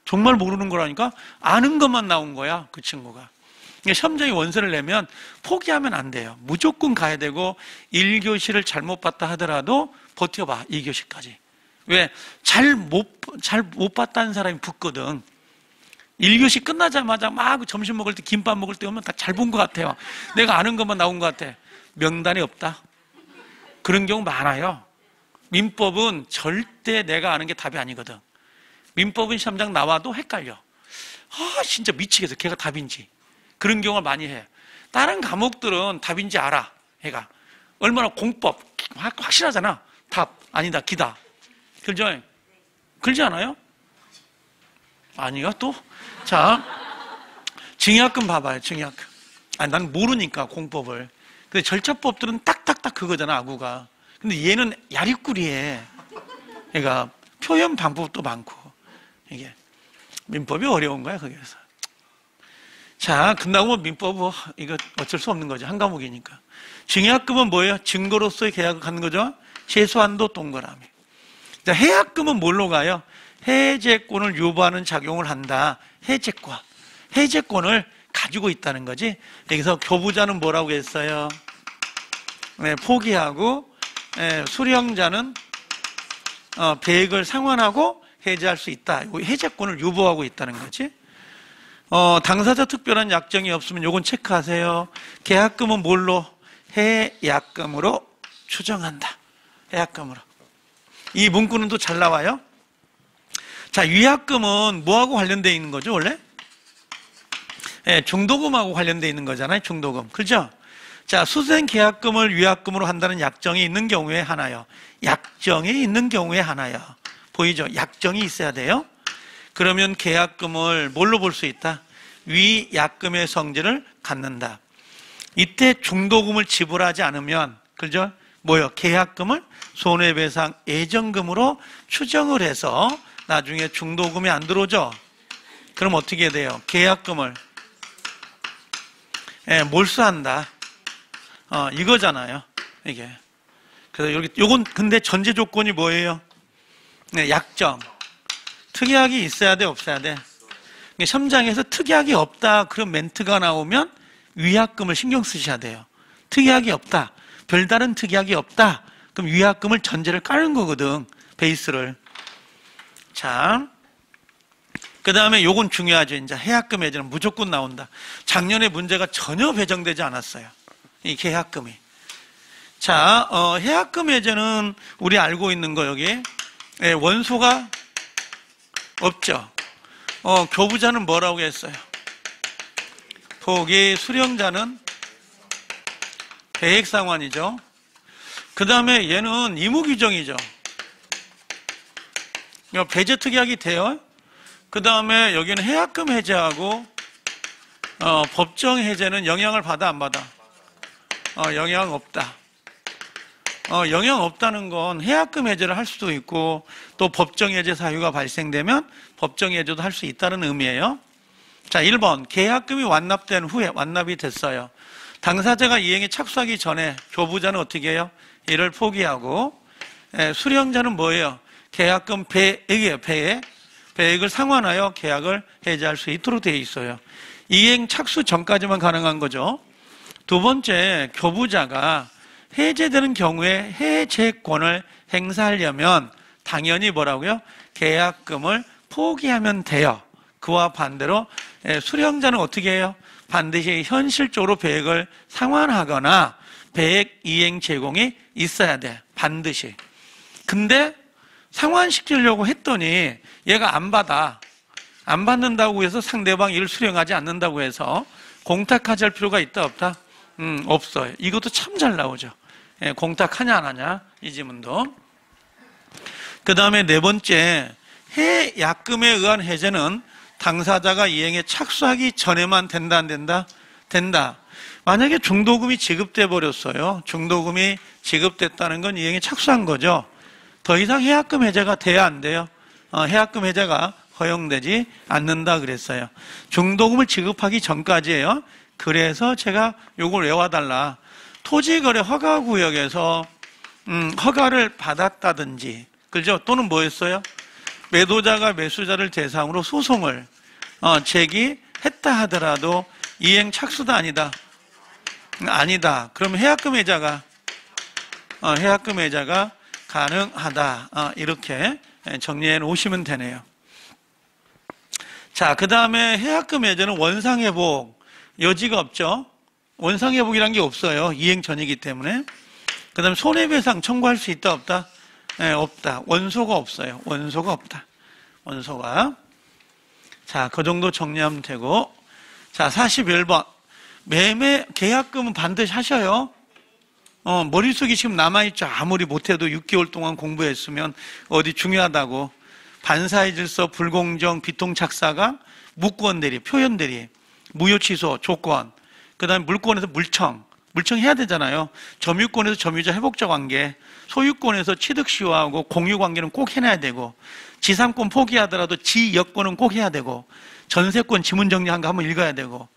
Speaker 1: 정말 모르는 거라니까? 아는 것만 나온 거야, 그 친구가. 시험장에 원서를 내면 포기하면 안 돼요. 무조건 가야 되고, 1교시를 잘못 봤다 하더라도 버텨봐, 2교시까지. 왜? 잘 못 봤다는 사람이 붙거든. 1교시 끝나자마자 막 점심 먹을 때, 김밥 먹을 때 오면 다 잘 본 것 같아요. 내가 아는 것만 나온 것 같아. 명단이 없다. 그런 경우 많아요. 민법은 절대 내가 아는 게 답이 아니거든. 민법은 시험장 나와도 헷갈려. 진짜 미치겠어. 걔가 답인지. 그런 경우를 많이 해. 다른 과목들은 답인지 알아. 얘가. 얼마나 공법. 확실하잖아. 답. 아니다. 기다. 그렇죠? 그러지 않아요? 아니요, 또? 자, 증여학금 봐봐요, 증여학금. 난 모르니까, 공법을. 근데 절차법들은 딱딱딱 그거잖아, 아구가. 근데 얘는 야리꾸리해. 얘가 표현 방법도 많고. 이게. 민법이 어려운 거야, 거기에서. 자, 끝나고 민법은 이거 어쩔 수 없는 거죠. 한 과목이니까. 증여합금은 뭐예요? 증거로서의 계약을 갖는 거죠. 최소한도 동그라미. 자, 해약금은 뭘로 가요? 해제권을 유보하는 작용을 한다. 해제권. 해제권을 가지고 있다는 거지. 여기서 교부자는 뭐라고 했어요? 네, 포기하고, 수령자는 배액을 상환하고 해제할 수 있다. 해제권을 유보하고 있다는 거지. 당사자 특별한 약정이 없으면 요건 체크하세요. 계약금은 뭘로? 해약금으로 추정한다. 해약금으로. 이 문구는 또 잘 나와요. 자, 위약금은 뭐하고 관련되어 있는 거죠, 원래? 중도금하고 관련되어 있는 거잖아요, 중도금. 그죠? 자, 수수된 계약금을 위약금으로 한다는 약정이 있는 경우에 하나요. 약정이 있는 경우에 하나요. 보이죠? 약정이 있어야 돼요. 그러면 계약금을 뭘로 볼 수 있다? 위약금의 성질을 갖는다. 이때 중도금을 지불하지 않으면, 그죠? 뭐요? 계약금을 손해배상 예정금으로 추정을 해서 나중에 중도금이 안 들어오죠? 그럼 어떻게 돼요? 계약금을 몰수한다. 이거잖아요. 이게. 그래서 요건 근데 전제 조건이 뭐예요? 네, 약정. 특약이 있어야 돼, 없어야 돼? 현장에서 특약이 없다. 그런 멘트가 나오면 위약금을 신경 쓰셔야 돼요. 특약이 없다. 별다른 특약이 없다. 그럼 위약금을 전제를 깔는 거거든. 베이스를. 자, 그 다음에 요건 중요하죠. 이제 해약금 해제는 무조건 나온다. 작년에 문제가 전혀 배정되지 않았어요. 이 해약금이. 자, 해약금 해제는 우리 알고 있는 거 여기. 원소가 없죠. 교부자는 뭐라고 했어요? 포기, 수령자는 배액상환이죠. 그 다음에 얘는 의무규정이죠. 배제특약이 돼요. 그 다음에 여기는 해약금 해제하고 법정 해제는 영향을 받아 안 받아? 영향 없다. 영향 없다는 건 해약금 해제를 할 수도 있고 또 법정 해제 사유가 발생되면 법정 해제도 할 수 있다는 의미예요. 자, 1번 계약금이 완납된 후에 완납이 됐어요. 당사자가 이행에 착수하기 전에 교부자는 어떻게 해요? 이를 포기하고 수령자는 뭐예요? 계약금 배액이에요. 배액을 상환하여 계약을 해제할 수 있도록 되어 있어요. 이행 착수 전까지만 가능한 거죠. 두 번째, 교부자가 해제되는 경우에 해제권을 행사하려면 당연히 뭐라고요? 계약금을 포기하면 돼요. 그와 반대로 수령자는 어떻게 해요? 반드시 현실적으로 배액을 상환하거나 배액 이행 제공이 있어야 돼. 반드시. 근데 상환시키려고 했더니 얘가 안 받아. 안 받는다고 해서 상대방이 이를 수령하지 않는다고 해서 공탁하지 할 필요가 있다 없다? 없어요. 이것도 참 잘 나오죠. 공탁하냐 안 하냐 이 질문도. 그 다음에 네 번째, 해약금에 의한 해제는 당사자가 이행에 착수하기 전에만 된다 안 된다? 된다. 만약에 중도금이 지급돼 버렸어요. 중도금이 지급됐다는 건 이행에 착수한 거죠. 더 이상 해약금 해제가 돼야 안 돼요? 해약금 해제가 허용되지 않는다 그랬어요. 중도금을 지급하기 전까지예요. 그래서 제가 요걸 외워달라. 토지거래 허가구역에서 허가를 받았다든지, 그죠? 또는 뭐였어요? 매도자가 매수자를 대상으로 소송을 제기했다 하더라도 이행 착수다 아니다? 아니다. 그럼 해약금 해제가 가능하다. 이렇게 정리해 놓으시면 되네요. 자, 그 다음에 해약금 해제는 원상회복 여지가 없죠. 원상회복이란 게 없어요. 이행 전이기 때문에. 그 다음에 손해배상 청구할 수 있다 없다? 네, 없다. 원소가 없어요. 원소가 없다. 원소가. 자, 그 정도 정리하면 되고. 자, 41번. 매매 계약금은 반드시 하셔요. 머릿속이 지금 남아있죠. 아무리 못해도 6개월 동안 공부했으면 어디 중요하다고. 반사의 질서, 불공정, 비통착사가 무권 대리, 표현 대리, 무효 취소, 조건. 그 다음에 물권에서 물청해야 되잖아요. 점유권에서 점유자 회복자 관계, 소유권에서 취득 시효하고 공유 관계는 꼭 해놔야 되고, 지상권 포기하더라도 지역권은 꼭 해야 되고, 전세권 지문 정리한 거 한번 읽어야 되고,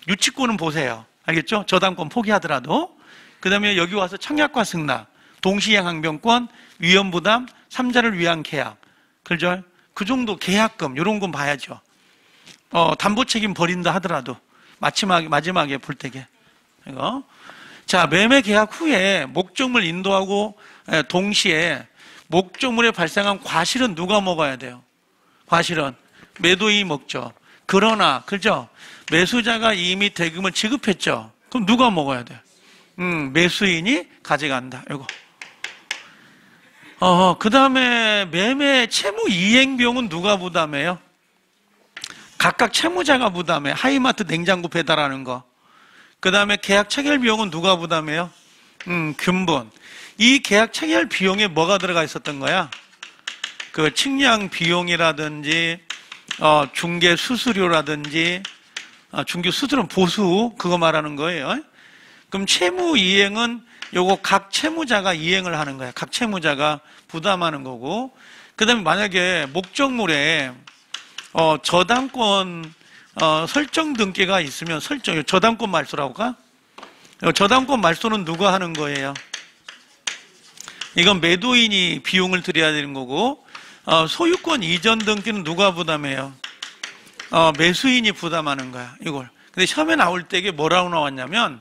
Speaker 1: 유치권은 보세요. 알겠죠? 저당권 포기하더라도. 그 다음에 여기 와서 청약과 승낙, 동시행 항변권, 위험부담, 3자를 위한 계약. 그죠? 그 정도 계약금, 이런 건 봐야죠. 담보 책임 버린다 하더라도. 마지막에 볼 때게. 이거. 자, 매매 계약 후에 목적물 인도하고 동시에 목적물에 발생한 과실은 누가 먹어야 돼요? 과실은 매도인이 먹죠. 그러나, 그죠? 매수자가 이미 대금을 지급했죠. 그럼 누가 먹어야 돼? 매수인이 가져간다. 이거. 그 다음에 매매 채무 이행 비용은 누가 부담해요? 각각 채무자가 부담해. 하이마트 냉장고 배달하는 거. 그 다음에 계약 체결 비용은 누가 부담해요? 균분. 이 계약 체결 비용에 뭐가 들어가 있었던 거야? 그 측량 비용이라든지, 중개 수수료라든지, 중개 수수료는 보수, 그거 말하는 거예요. 그럼 채무 이행은 요거 각 채무자가 이행을 하는 거야. 각 채무자가 부담하는 거고. 그 다음에 만약에 목적물에, 저당권, 설정 등기가 있으면 저당권 말소라고 가? 저당권 말소는 누가 하는 거예요? 이건 매도인이 비용을 들여야 되는 거고, 소유권 이전 등기는 누가 부담해요? 매수인이 부담하는 거야, 이걸. 근데 시험에 나올 때 이게 뭐라고 나왔냐면,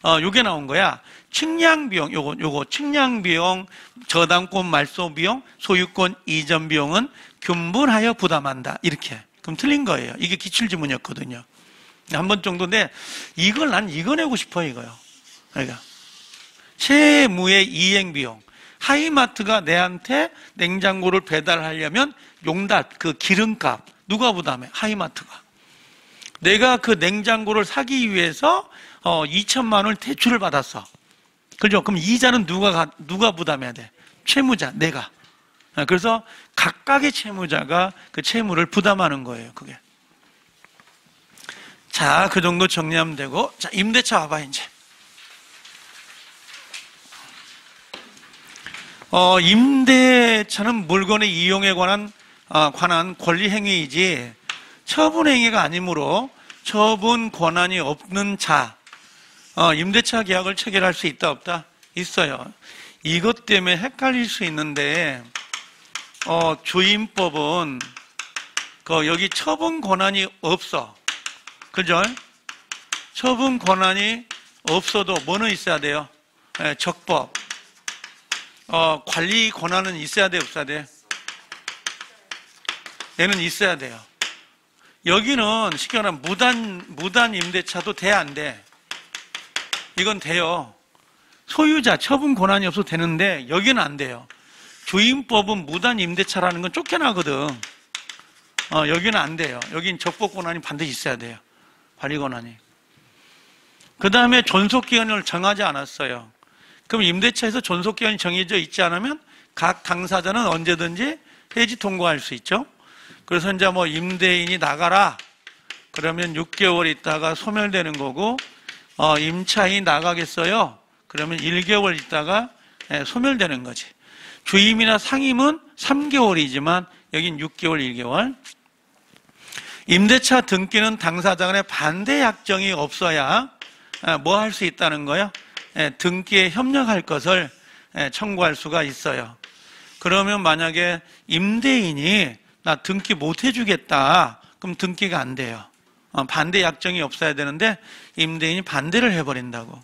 Speaker 1: 요게 나온 거야. 측량 비용, 요거 측량 비용, 저당권 말소 비용, 소유권 이전 비용은 균분하여 부담한다. 이렇게. 그럼 틀린 거예요. 이게 기출지문이었거든요. 한 번 정도인데, 난 이거 내고 싶어요, 이거요. 그러니까. 채무의 이행 비용. 하이마트가 내한테 냉장고를 배달하려면 용납, 그 기름값. 누가 부담해? 하이마트가. 내가 그 냉장고를 사기 위해서 2천만 원을 대출을 받았어. 그죠? 그럼 이자는 누가 부담해야 돼? 채무자, 내가. 그래서 각각의 채무자가 그 채무를 부담하는 거예요, 그게. 자, 그 정도 정리하면 되고. 자, 임대차 와봐, 이제. 임대차는 물건의 이용에 관한 권리 행위이지 처분 행위가 아니므로 처분 권한이 없는 자, 임대차 계약을 체결할 수 있다, 없다? 있어요. 이것 때문에 헷갈릴 수 있는데, 주임법은, 여기 처분 권한이 없어. 그죠? 처분 권한이 없어도 뭐는 있어야 돼요? 적법. 관리 권한은 있어야 돼, 없어야 돼? 얘는 있어야 돼요. 여기는 쉽게 말하면 무단 임대차도 돼, 안 돼? 이건 돼요. 소유자, 처분 권한이 없어도 되는데, 여기는 안 돼요. 주임법은 무단 임대차라는 건 쫓겨나거든. 여기는 안 돼요. 여긴 적법 권한이 반드시 있어야 돼요. 관리 권한이. 그 다음에 존속기간을 정하지 않았어요. 그럼 임대차에서 존속기간이 정해져 있지 않으면 각 당사자는 언제든지 해지 통고할 수 있죠. 그래서 이제 임대인이 나가라. 그러면 6개월 있다가 소멸되는 거고, 임차인이 나가겠어요. 그러면 1개월 있다가 소멸되는 거지. 주임이나 상임은 3개월이지만 여긴 6개월, 1개월. 임대차 등기는 당사자 간에 반대 약정이 없어야 뭐 할 수 있다는 거예요? 등기에 협력할 것을 청구할 수가 있어요. 그러면 만약에 임대인이 나 등기 못 해주겠다. 그럼 등기가 안 돼요. 반대 약정이 없어야 되는데 임대인이 반대를 해버린다고.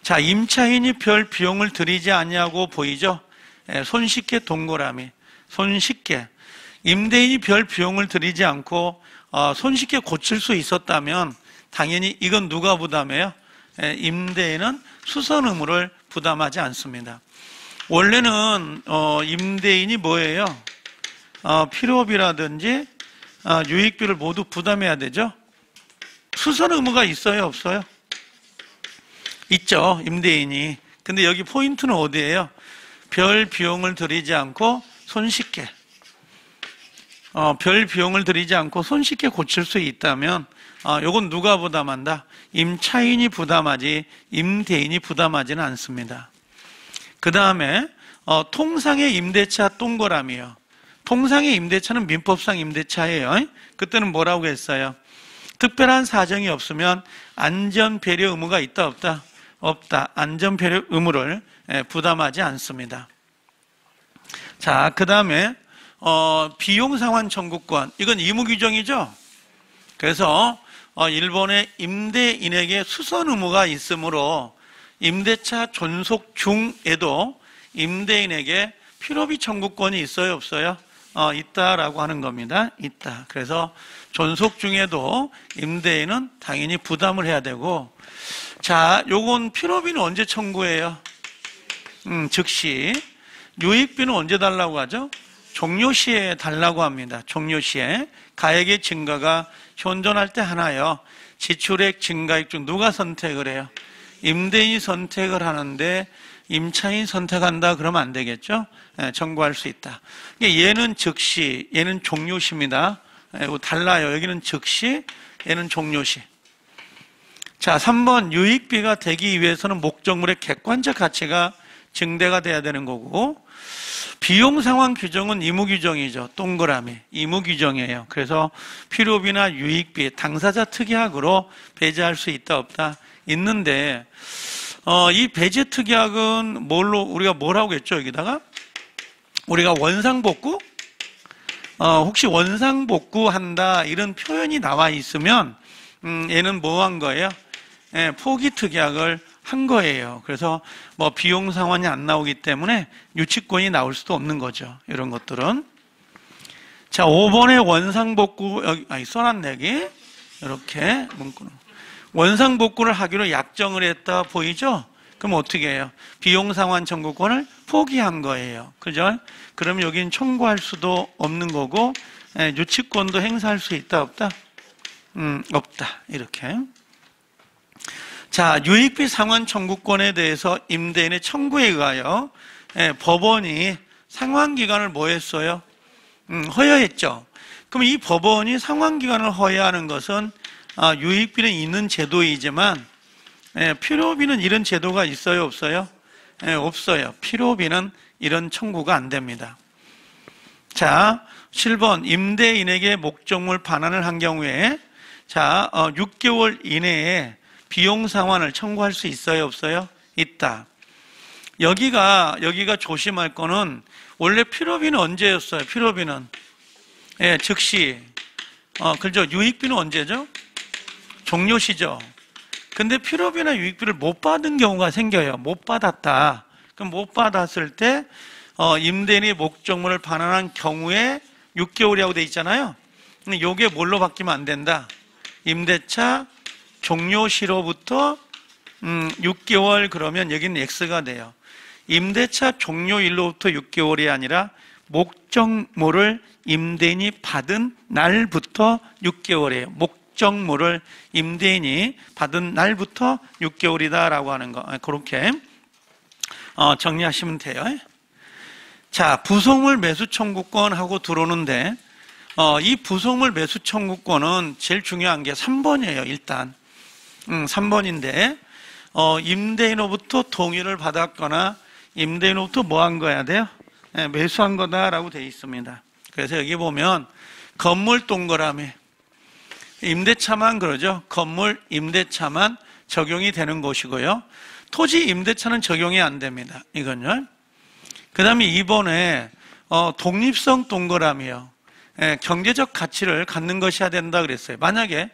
Speaker 1: 자, 임차인이 별 비용을 들이지 않냐고 보이죠? 손쉽게 동그라미. 손쉽게. 임대인이 별 비용을 들이지 않고 손쉽게 고칠 수 있었다면 당연히 이건 누가 부담해요? 임대인은 수선 의무를 부담하지 않습니다. 원래는 임대인이 뭐예요? 필요비라든지 유익비를 모두 부담해야 되죠? 수선 의무가 있어요, 없어요? 있죠, 임대인이. 근데 여기 포인트는 어디예요? 별 비용을 들이지 않고 손쉽게. 별 비용을 들이지 않고 손쉽게 고칠 수 있다면 요건 누가 부담한다? 임차인이 부담하지 임대인이 부담하지는 않습니다. 그 다음에 통상의 임대차 동그라미요. 통상의 임대차는 민법상 임대차예요. 그때는 뭐라고 했어요? 특별한 사정이 없으면 안전배려 의무가 있다 없다? 없다. 안전배려 의무를 부담하지 않습니다. 자, 그 다음에 비용상환 청구권, 이건 의무규정이죠. 그래서 일본의 임대인에게 수선 의무가 있으므로 임대차 존속 중에도 임대인에게 필요비 청구권이 있어요 없어요? 있다라고 하는 겁니다. 있다. 그래서 존속 중에도 임대인은 당연히 부담을 해야 되고, 자, 요건 필요비는 언제 청구해요? 즉시. 유익비는 언제 달라고 하죠? 종료시에 달라고 합니다. 종료시에. 가액의 증가가 현존할 때 하나요. 지출액, 증가액 중 누가 선택을 해요? 임대인이 선택을 하는데 임차인 선택한다 그러면 안 되겠죠? 청구할 수 있다. 얘는 즉시, 얘는 종료시입니다. 달라요. 여기는 즉시, 얘는 종료시. 자, 3번 유익비가 되기 위해서는 목적물의 객관적 가치가 증대가 돼야 되는 거고, 비용 상환 규정은 의무 규정이죠. 동그라미. 의무 규정이에요. 그래서 필요비나 유익비, 당사자 특약으로 배제할 수 있다 없다? 있는데, 이 배제 특약은 우리가 뭐라고 했죠? 여기다가? 우리가 원상복구? 혹시 원상복구 한다 이런 표현이 나와 있으면 얘는 뭐 한 거예요? 포기 특약을 한 거예요. 그래서 뭐 비용 상환이 안 나오기 때문에 유치권이 나올 수도 없는 거죠. 이런 것들은. 자, 5번에 원상복구, 써놨네기. 이렇게 문구는. 원상복구를 하기로 약정을 했다 보이죠? 그럼 어떻게 해요? 비용 상환 청구권을 포기한 거예요. 그죠? 그럼 여긴 청구할 수도 없는 거고, 유치권도 행사할 수 있다 없다? 없다. 이렇게. 자, 유익비 상환 청구권에 대해서 임대인의 청구에 의하여 법원이 상환기간을 뭐 했어요? 허여했죠. 그럼 이 법원이 상환기간을 허여하는 것은 유익비는 있는 제도이지만 필요비는 이런 제도가 있어요 없어요? 없어요. 필요비는 이런 청구가 안 됩니다. 자, 7번 임대인에게 목적물 반환을 한 경우에 6개월 이내에 비용 상환을 청구할 수 있어요 없어요? 있다. 여기가 조심할 거는 원래 필요비는 언제였어요? 필요비는 즉시. 그렇죠. 유익비는 언제죠? 종료시죠. 근데 필요비나 유익비를 못 받은 경우가 생겨요. 못 받았다. 그럼 못 받았을 때 임대인이 목적물을 반환한 경우에 6개월이라고 돼 있잖아요. 근데 요게 뭘로 바뀌면 안 된다? 임대차 종료시로부터 6개월 그러면 여기는 X가 돼요. 임대차 종료일로부터 6개월이 아니라 목적물을 임대인이 받은 날부터 6개월이에요. 목적물을 임대인이 받은 날부터 6개월이다라고 하는 거. 그렇게 정리하시면 돼요. 자, 부속물 매수 청구권하고 들어오는데 이 부속물 매수 청구권은 제일 중요한 게 3번이에요. 일단 3번인데 임대인으로부터 동의를 받았거나 임대인으로부터 뭐 한 거야 돼요? 매수한 거다라고 되어 있습니다. 그래서 여기 보면 건물 동그라미 임대차만 그러죠. 건물 임대차만 적용이 되는 것이고요. 토지 임대차는 적용이 안 됩니다. 이건요. 그 다음에 2번에 독립성 동그라미요. 경제적 가치를 갖는 것이어야 된다 그랬어요. 만약에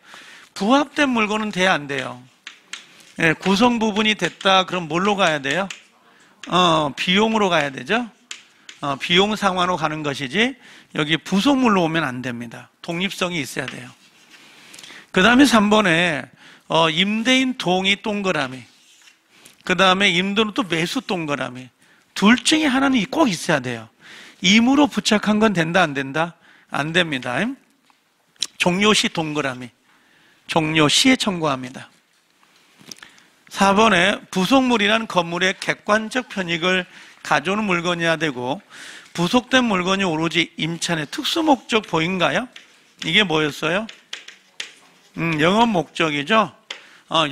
Speaker 1: 부합된 물건은 돼야 안 돼요. 구성 부분이 됐다 그럼 뭘로 가야 돼요? 비용으로 가야 되죠. 비용 상환으로 가는 것이지 여기 부속물로 오면 안 됩니다. 독립성이 있어야 돼요. 그 다음에 3번에 임대인 동의 동그라미, 그 다음에 임대인 또 매수 동그라미, 둘 중에 하나는 꼭 있어야 돼요. 임으로 부착한 건 된다 안 된다? 안 됩니다. 종료시 동그라미, 종료시에 청구합니다. 4번에 부속물이란 건물의 객관적 편익을 가져오는 물건이어야 되고 부속된 물건이 오로지 임차인의 특수 목적 보인가요? 이게 뭐였어요? 영업 목적이죠.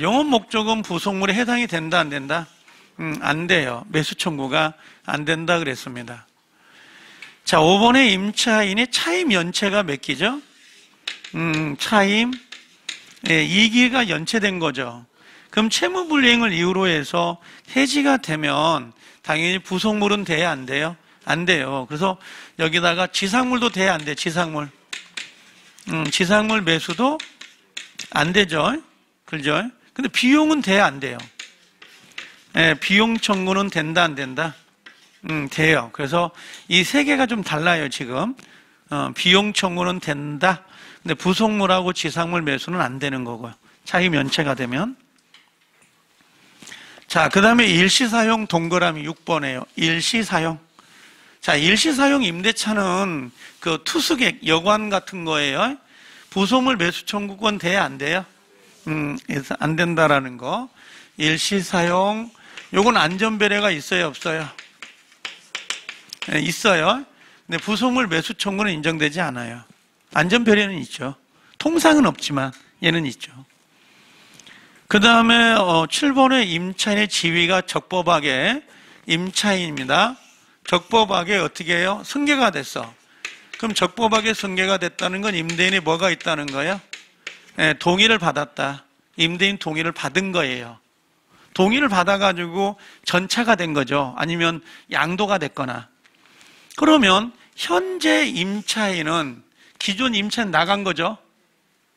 Speaker 1: 영업 목적은 부속물에 해당이 된다 안 된다? 안 돼요. 매수 청구가 안 된다 그랬습니다. 자, 5번에 임차인의 차임 연체가 몇 기죠? 차임 예, 이기가 연체된 거죠. 그럼 채무불이행을 이유로 해서 해지가 되면 당연히 부속물은 돼야 안 돼요? 안 돼요. 그래서 여기다가 지상물도 돼야 안 돼, 지상물. 지상물 매수도 안 되죠. 그죠? 근데 비용은 돼야 안 돼요. 예, 비용 청구는 된다, 안 된다? 돼요. 그래서 이 세 개가 좀 달라요, 지금. 비용 청구는 된다. 근데 부속물하고 지상물 매수는 안 되는 거고요. 차임 연체가 되면. 자, 그 다음에 일시사용 동그라미 6번이에요. 일시사용. 자, 일시사용 임대차는 그 투숙객, 여관 같은 거예요. 부속물 매수 청구권 돼야 안 돼요? 그래서 안 된다라는 거. 일시사용. 요건 안전배려가 있어요, 없어요? 네, 있어요. 근데 부속물 매수 청구는 인정되지 않아요. 안전배려는 있죠. 통상은 없지만 얘는 있죠. 그 다음에 7번의 임차인의 지위가 적법하게 임차인입니다. 적법하게 어떻게 해요? 승계가 됐어. 그럼 적법하게 승계가 됐다는 건 임대인이 뭐가 있다는 거예요? 네, 동의를 받았다. 임대인 동의를 받은 거예요. 동의를 받아가지고 전차가 된 거죠. 아니면 양도가 됐거나. 그러면 현재 임차인은 기존 임차인 나간 거죠.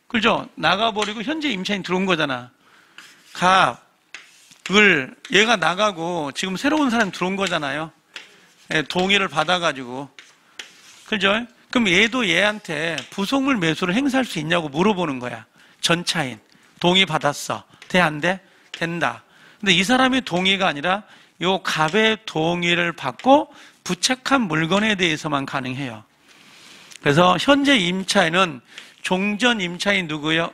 Speaker 1: 그죠? 나가버리고 현재 임차인 들어온 거잖아. 얘가 나가고 지금 새로운 사람 들어온 거잖아요. 예, 동의를 받아가지고. 그죠? 그럼 얘도 얘한테 부속물 매수를 행사할 수 있냐고 물어보는 거야. 전차인. 동의 받았어. 돼, 안 돼? 된다. 근데 이 사람의 동의가 아니라 요 갑의 동의를 받고 부착한 물건에 대해서만 가능해요. 그래서 현재 임차인은 종전 임차인 누구요?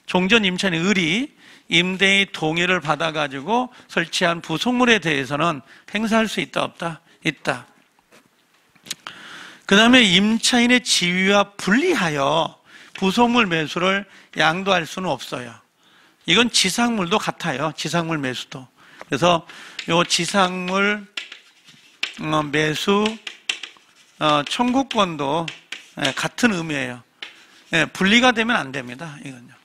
Speaker 1: 종전 임차인 을이 임대인의 동의를 받아가지고 설치한 부속물에 대해서는 행사할 수 있다, 없다? 있다. 그 다음에 임차인의 지위와 분리하여 부속물 매수를 양도할 수는 없어요. 이건 지상물도 같아요. 지상물 매수도. 그래서 요 지상물 매수 청구권도 같은 의미예요. 분리가 되면 안 됩니다. 이건요.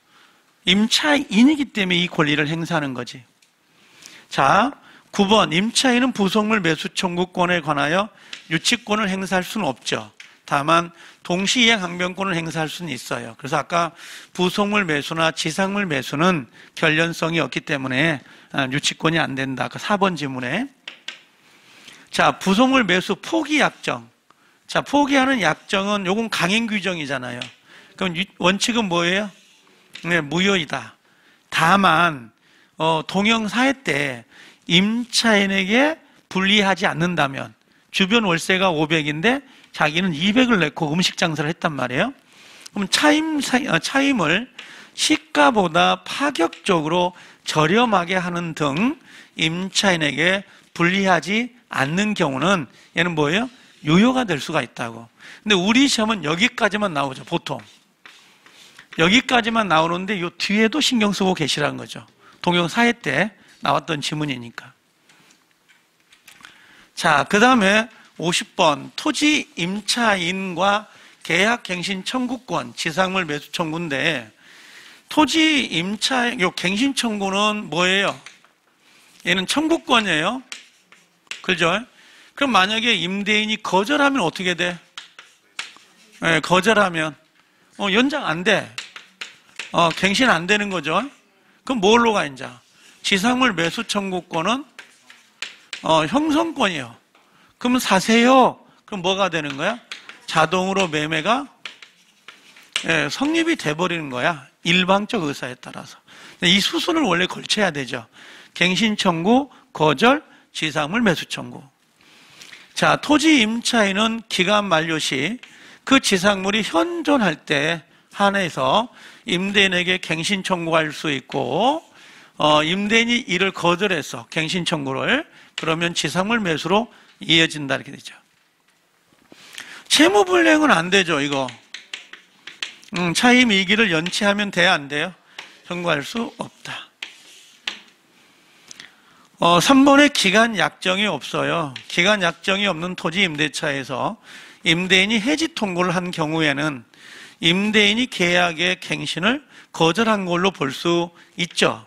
Speaker 1: 임차인이기 때문에 이 권리를 행사하는 거지. 자, 9번 임차인은 부속물 매수 청구권에 관하여 유치권을 행사할 수는 없죠. 다만 동시이행 항변권을 행사할 수는 있어요. 그래서 아까 부속물 매수나 지상물 매수는 결련성이 없기 때문에 유치권이 안 된다. 아까 4번 지문에. 자, 부속물 매수 포기 약정. 자, 포기하는 약정은 요건 강행 규정이잖아요. 그럼 원칙은 뭐예요? 네, 무효이다. 다만 동형사회 때 임차인에게 불리하지 않는다면 주변 월세가 500인데 자기는 200을 내고 음식 장사를 했단 말이에요. 그럼 차임을 시가보다 파격적으로 저렴하게 하는 등 임차인에게 불리하지 않는 경우는 얘는 뭐예요? 유효가 될 수가 있다고. 근데 우리 시험은 여기까지만 나오죠, 보통. 여기까지만 나오는데 이 뒤에도 신경 쓰고 계시라는 거죠. 동형사회 때 나왔던 지문이니까. 자, 그 다음에 50번 토지 임차인과 계약갱신 청구권, 지상물 매수 청구인데 토지 임차인, 요 갱신 청구는 뭐예요? 얘는 청구권이에요. 그죠? 그럼 만약에 임대인이 거절하면 어떻게 돼? 네, 거절하면 연장 안 돼. 갱신 안 되는 거죠. 그럼 뭘로 가, 이제? 지상물 매수 청구권은 형성권이요. 그러면 사세요. 그럼 뭐가 되는 거야? 자동으로 매매가 성립이 돼버리는 거야. 일방적 의사에 따라서. 이 수순을 원래 걸쳐야 되죠. 갱신 청구, 거절, 지상물 매수 청구. 자, 토지 임차인은 기간 만료 시 그 지상물이 현존할 때 한해서 임대인에게 갱신 청구할 수 있고, 임대인이 이를 거절해서 갱신 청구를, 그러면 지상물 매수로 이어진다, 이렇게 되죠. 채무불이행은 안 되죠, 이거. 차임 이기를 연체하면 돼야 안 돼요? 청구할 수 없다. 3번에 기간 약정이 없어요. 기간 약정이 없는 토지 임대차에서 임대인이 해지 통고를 한 경우에는 임대인이 계약의 갱신을 거절한 걸로 볼 수 있죠.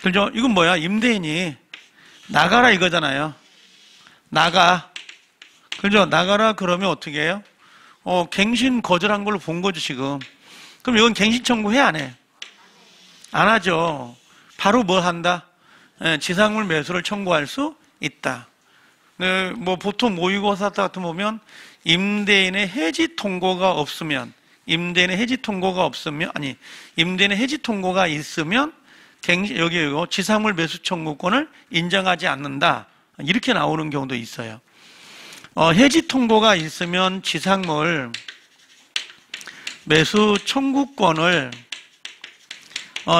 Speaker 1: 그죠? 이건 뭐야? 임대인이 나가라 이거잖아요. 나가. 그죠? 나가라 그러면 어떻게 해요? 갱신 거절한 걸로 본 거죠, 지금. 그럼 이건 갱신 청구해, 안 해? 안 하죠. 바로 뭐 한다? 지상물 매수를 청구할 수 있다. 네, 뭐 보통 모의고사 같은 거 보면 임대인의 해지 통고가 없으면, 임대인의 해지 통고가 있으면 여기 이거 지상물 매수 청구권을 인정하지 않는다. 이렇게 나오는 경우도 있어요. 해지 통고가 있으면 지상물 매수 청구권을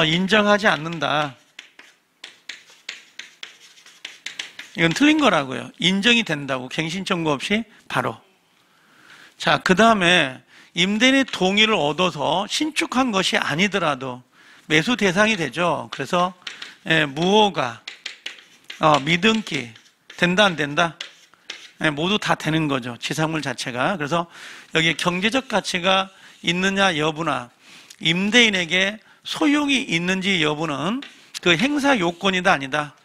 Speaker 1: 인정하지 않는다. 이건 틀린 거라고요. 인정이 된다고. 갱신 청구 없이 바로. 자, 그 다음에 임대인의 동의를 얻어서 신축한 것이 아니더라도 매수 대상이 되죠. 그래서 무효가, 미등기 된다 안 된다? 모두 다 되는 거죠. 지상물 자체가. 그래서 여기 경제적 가치가 있느냐 여부나 임대인에게 소용이 있는지 여부는 그 행사 요건이다 아니다.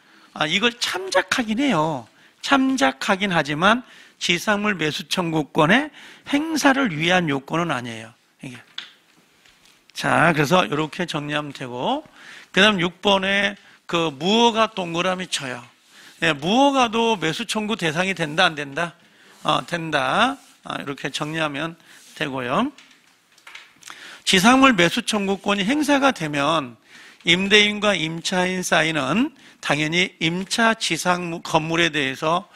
Speaker 1: 이걸 참작하긴 해요. 참작하긴 하지만 지상물 매수 청구권의 행사를 위한 요건은 아니에요. 이게. 자, 그래서 이렇게 정리하면 되고, 그 다음 6번에 그 무허가 동그라미 쳐요. 무허가도 매수 청구 대상이 된다 안 된다? 된다. 이렇게 정리하면 되고요. 지상물 매수 청구권이 행사가 되면 임대인과 임차인 사이는 당연히 임차 지상 건물에 대해서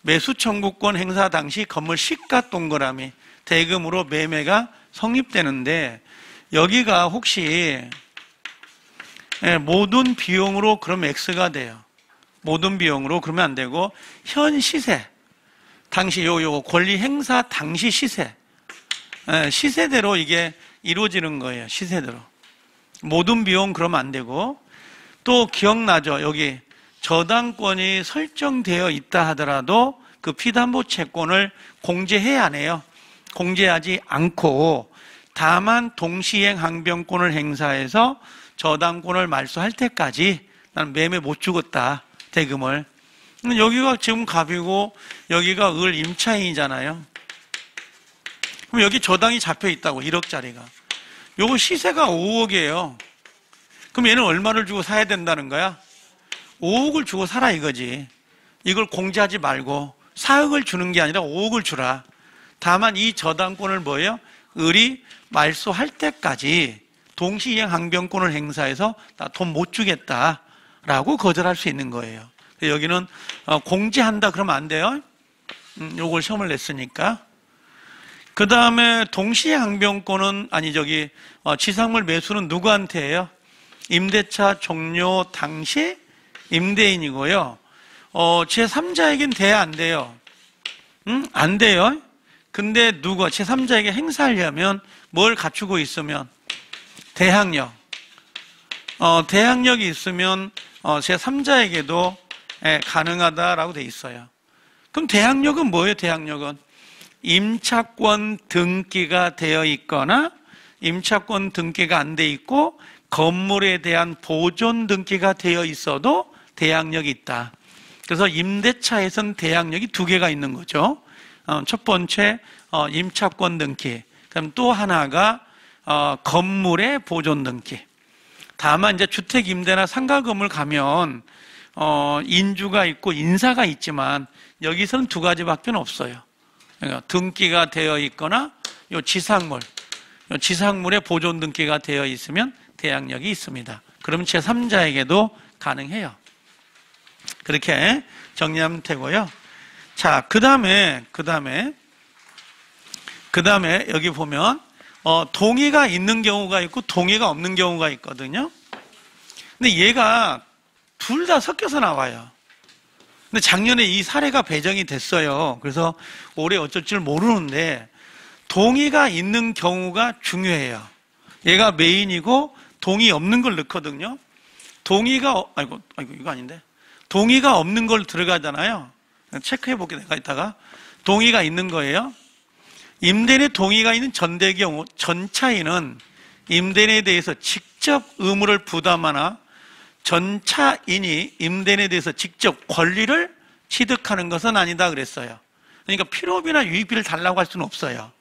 Speaker 1: 매수 청구권 행사 당시 건물 시가 동그라미 대금으로 매매가 성립되는데, 여기가 혹시 모든 비용으로 그럼 X가 돼요. 모든 비용으로 그러면 안 되고, 현 시세 당시 요 권리 행사 당시 시세, 시세대로 이게 이루어지는 거예요. 시세대로. 모든 비용 그러면 안 되고, 또 기억나죠? 여기 저당권이 설정되어 있다 하더라도 그 피담보 채권을 공제해야 하네요. 공제하지 않고 다만 동시행 항변권을 행사해서 저당권을 말소할 때까지 나는 매매 못 주겠다. 대금을. 여기가 지금 갑이고 여기가 을 임차인이잖아요. 그럼 여기 저당이 잡혀 있다고 1억짜리가. 요거 시세가 5억이에요. 그럼 얘는 얼마를 주고 사야 된다는 거야? 5억을 주고 사라 이거지. 이걸 공제하지 말고 4억을 주는 게 아니라 5억을 주라. 다만 이 저당권을 뭐예요? 을이 말소할 때까지 동시이행 항변권을 행사해서 나 돈 못 주겠다라고 거절할 수 있는 거예요. 여기는 공제한다 그러면 안 돼요. 요걸 시험을 냈으니까. 그 다음에 동시이행 항변권은 지상물 매수는 누구한테예요? 임대차 종료 당시 임대인이고요. 제3자에겐 돼야 안 돼요? 안 돼요. 근데 제3자에게 행사하려면 뭘 갖추고 있으면? 대항력. 대항력이 있으면 제3자에게도 가능하다라고 돼 있어요. 그럼 대항력은 뭐예요? 대항력은 임차권 등기가 되어 있거나 임차권 등기가 안 돼 있고 건물에 대한 보존 등기가 되어 있어도 대항력이 있다. 그래서 임대차에선 대항력이 2개가 있는 거죠. 첫 번째 임차권 등기, 그럼 또 하나가 건물의 보존 등기. 다만 이제 주택 임대나 상가 건물 가면 인주가 있고 인사가 있지만 여기서는 2가지밖에 없어요. 그러니까 등기가 되어 있거나 요 지상물의 보존 등기가 되어 있으면 대항력이 있습니다. 그럼 제3자에게도 가능해요. 그렇게 정리하면 되고요. 자, 그 다음에 여기 보면 동의가 있는 경우가 있고 동의가 없는 경우가 있거든요. 근데 얘가 둘 다 섞여서 나와요. 근데 작년에 이 사례가 배정이 됐어요. 그래서 올해 어쩔 줄 모르는데 동의가 있는 경우가 중요해요. 얘가 메인이고 동의 없는 걸 넣거든요. 동의가 이거 아닌데. 동의가 없는 걸 들어가잖아요. 체크해 볼게 내가 이따가. 동의가 있는 거예요. 임대인의 동의가 있는 전대의 경우 전차인은 임대인에 대해서 직접 의무를 부담하나 전차인이 임대인에 대해서 직접 권리를 취득하는 것은 아니다 그랬어요. 그러니까 필요비나 유익비를 달라고 할 수는 없어요.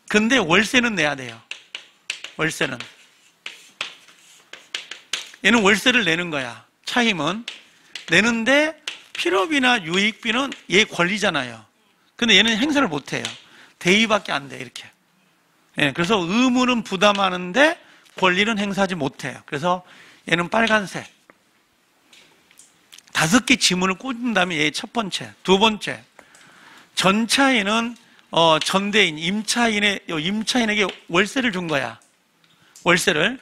Speaker 1: 근데 월세는 내야 돼요. 월세는. 얘는 월세를 내는 거야. 차임은. 내는데 필요비나 유익비는 얘 권리잖아요. 근데 얘는 행사를 못 해요. 대위밖에 안 돼, 이렇게. 예, 그래서 의무는 부담하는데 권리는 행사하지 못해요. 그래서 얘는 빨간색. 5개 지문을 꽂은 다음에 얘 첫 번째. 두 번째. 전차인은 전대인, 임차인에게 월세를 준 거야. 월세를.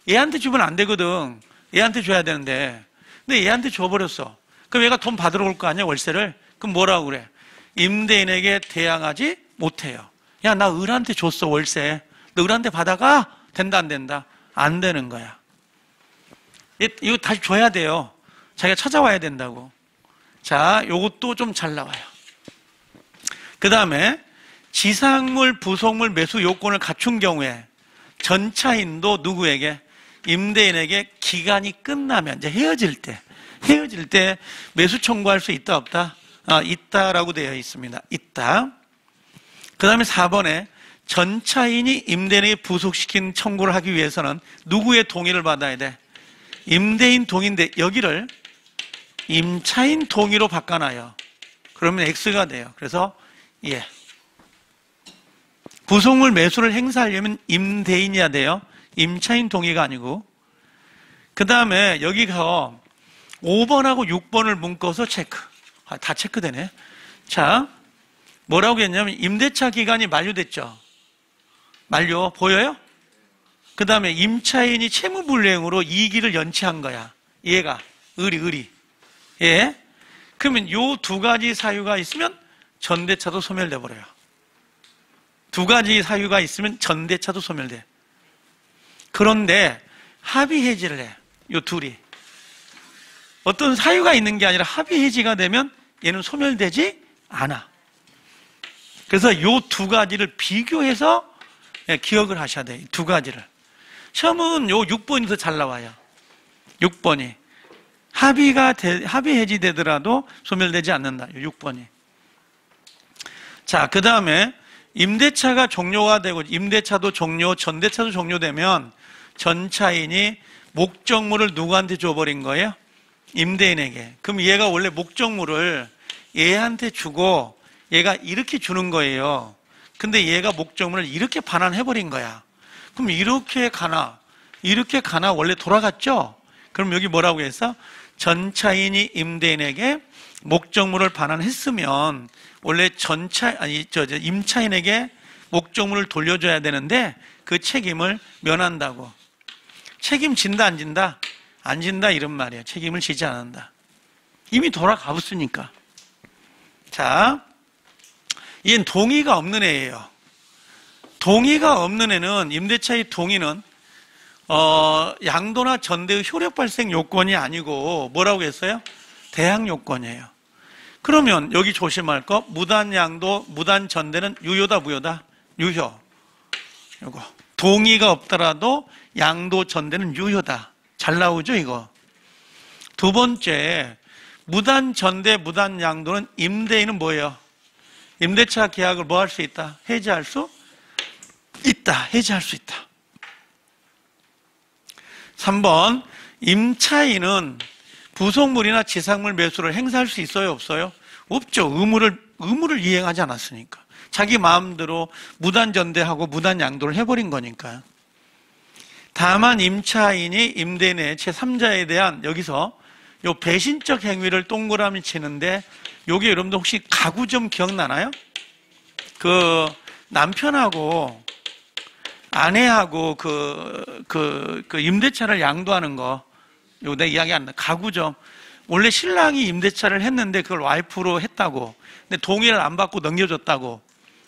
Speaker 1: 얘한테 주면 안 되거든. 얘한테 줘야 되는데. 근데 얘한테 줘버렸어. 그럼 얘가 돈 받으러 올 거 아니야, 월세를? 그럼 뭐라고 그래? 임대인에게 대항하지 못해요. 야, 나 을한테 줬어, 월세. 너 을한테 받아가? 된다, 안 된다? 안 되는 거야. 이거 다시 줘야 돼요. 자기가 찾아와야 된다고. 자, 요것도 좀 잘 나와요. 그 다음에 지상물, 부속물 매수 요건을 갖춘 경우에 전차인도 누구에게? 임대인에게 기간이 끝나면, 이제 헤어질 때 매수 청구할 수 있다, 없다? 있다라고 되어 있습니다. 있다. 그 다음에 4번에 전차인이 임대인에게 부속시킨 청구를 하기 위해서는 누구의 동의를 받아야 돼? 임대인 동의인데 여기를 임차인 동의로 바꿔놔요. 그러면 X가 돼요. 그래서 예. 부속물 매수를 행사하려면 임대인이어야 돼요. 임차인 동의가 아니고. 그 다음에 여기서 5번하고 6번을 묶어서 체크. 다 체크되네. 자, 뭐라고 했냐면 임대차 기간이 만료됐죠. 만료 보여요? 그 다음에 임차인이 채무불이행으로 이익을 연체한 거야. 얘가 을이. 예. 그러면 요 두 가지 사유가 있으면 전대차도 소멸돼 버려요. 두 가지 사유가 있으면 전대차도 소멸돼. 그런데 합의 해지를 해. 요 둘이. 어떤 사유가 있는 게 아니라 합의 해지가 되면 얘는 소멸되지 않아. 그래서 요 두 가지를 비교해서 기억을 하셔야 돼요. 두 가지를. 시험은 요 6번이 더 잘 나와요. 6번이. 합의 해지되더라도 소멸되지 않는다. 요 6번이. 자, 그 다음에 임대차가 종료가 되고 임대차도 종료, 전대차도 종료되면 전차인이 목적물을 누구한테 줘버린 거예요? 임대인에게. 그럼 얘가 원래 목적물을 얘한테 주고 얘가 이렇게 주는 거예요. 근데 얘가 목적물을 이렇게 반환해버린 거야. 그럼 이렇게 가나 원래 돌아갔죠? 그럼 여기 뭐라고 했어? 전차인이 임대인에게 목적물을 반환했으면 원래 임차인에게 목적물을 돌려줘야 되는데 그 책임을 면한다고. 책임진다, 안 진다? 안 진다, 이런 말이에요. 책임을 지지 않는다. 이미 돌아가봤으니까. 자, 얘는 동의가 없는 애예요. 동의가 없는 애는, 임대차의 동의는 양도나 전대의 효력 발생 요건이 아니고 뭐라고 했어요? 대항 요건이에요. 그러면 여기 조심할 거, 무단 양도, 무단 전대는 유효다, 무효다? 유효. 요거. 동의가 없더라도 양도 전대는 유효다. 잘 나오죠, 이거? 두 번째, 무단 전대, 무단 양도는 임대인은 뭐예요? 임대차 계약을 뭐 할 수 있다? 해지할 수 있다. 해지할 수 있다. 3번, 임차인은 부속물이나 지상물 매수를 행사할 수 있어요, 없어요? 없죠. 의무를 이행하지 않았으니까. 자기 마음대로 무단 전대하고 무단 양도를 해버린 거니까요. 다만 임차인이 임대인의 제3자에 대한 여기서 요 배신적 행위를 동그라미 치는데 요게 여러분들 혹시 가구점 기억나나요? 그 남편하고 아내하고 그 임대차를 양도하는 거, 요 내 이야기 안 나. 가구점. 원래 신랑이 임대차를 했는데 그걸 와이프로 했다고. 근데 동의를 안 받고 넘겨줬다고.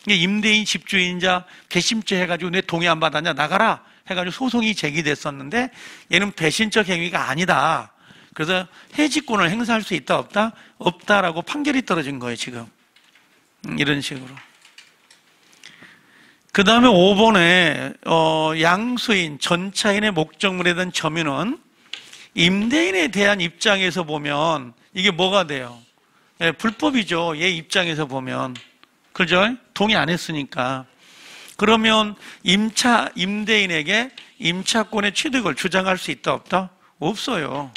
Speaker 1: 이게 임대인 집주인자 배심죄 해가지고 내 동의 안 받았냐 나가라 해가지고 소송이 제기됐었는데 얘는 배신적 행위가 아니다. 그래서 해지권을 행사할 수 있다 없다? 없다라고 판결이 떨어진 거예요 지금. 이런 식으로. 그 다음에 5번에 양수인, 전차인의 목적물에 대한 점유는 임대인에 대한 입장에서 보면 이게 뭐가 돼요? 예, 불법이죠. 얘 입장에서 보면. 그죠? 동의 안 했으니까. 그러면 임대인에게 임차권의 취득을 주장할 수 있다, 없다? 없어요.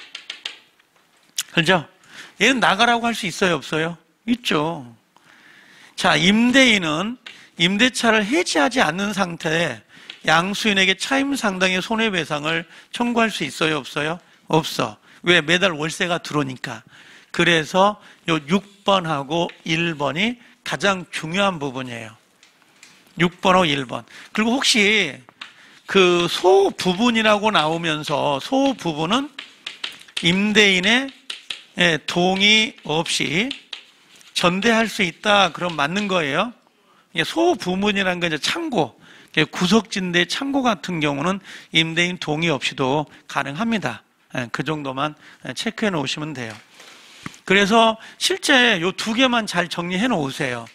Speaker 1: 그죠? 얘는 나가라고 할 수 있어요, 없어요? 있죠. 자, 임대인은 임대차를 해지하지 않는 상태에 양수인에게 차임 상당의 손해배상을 청구할 수 있어요, 없어요? 없어. 왜? 매달 월세가 들어오니까. 그래서 요 6번하고 1번이 가장 중요한 부분이에요. 6번하고 1번. 그리고 혹시 그 소부분이라고 나오면서 소부분은 임대인의 동의 없이 전대할 수 있다. 그럼 맞는 거예요. 소부분이라는 건 이제 창고, 구석진대 창고 같은 경우는 임대인 동의 없이도 가능합니다. 그 정도만 체크해 놓으시면 돼요. 그래서 실제 요 두 개만 잘 정리해 놓으세요.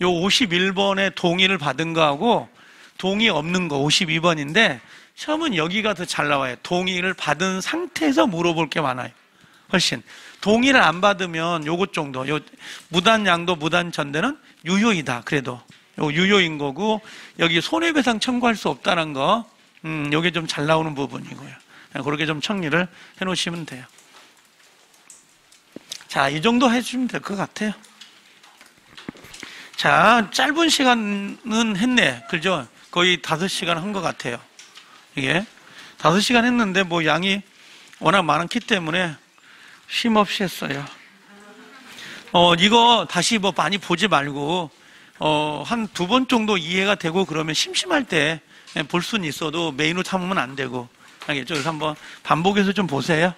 Speaker 1: 요 51번에 동의를 받은 거하고 동의 없는 거 52번인데 시험은 여기가 더 잘 나와요. 동의를 받은 상태에서 물어볼 게 많아요. 훨씬. 동의를 안 받으면 요것 정도, 요 무단양도, 무단전대는 유효이다. 그래도 요 유효인 거고 여기 손해배상 청구할 수 없다는 거, 요게 좀 잘 나오는 부분이고요. 그렇게 좀 정리를 해 놓으시면 돼요. 자, 이 정도 해주시면 될 것 같아요. 자, 짧은 시간은 했네. 그죠? 거의 5시간 한 것 같아요. 이게 5시간 했는데 뭐 양이 워낙 많기 때문에 쉼 없이 했어요. 이거 다시 뭐 많이 보지 말고 한 2번 정도 이해가 되고 그러면 심심할 때 볼 수는 있어도 메인으로 삼으면 안 되고, 알겠죠? 그래서 한번 반복해서 좀 보세요.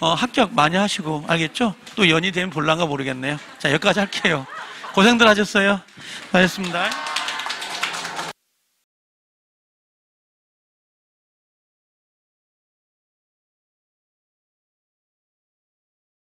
Speaker 1: 합격 많이 하시고, 알겠죠? 또 연이 되면 볼란가 모르겠네요. 자, 여기까지 할게요. 고생들 하셨어요. 고맙습니다.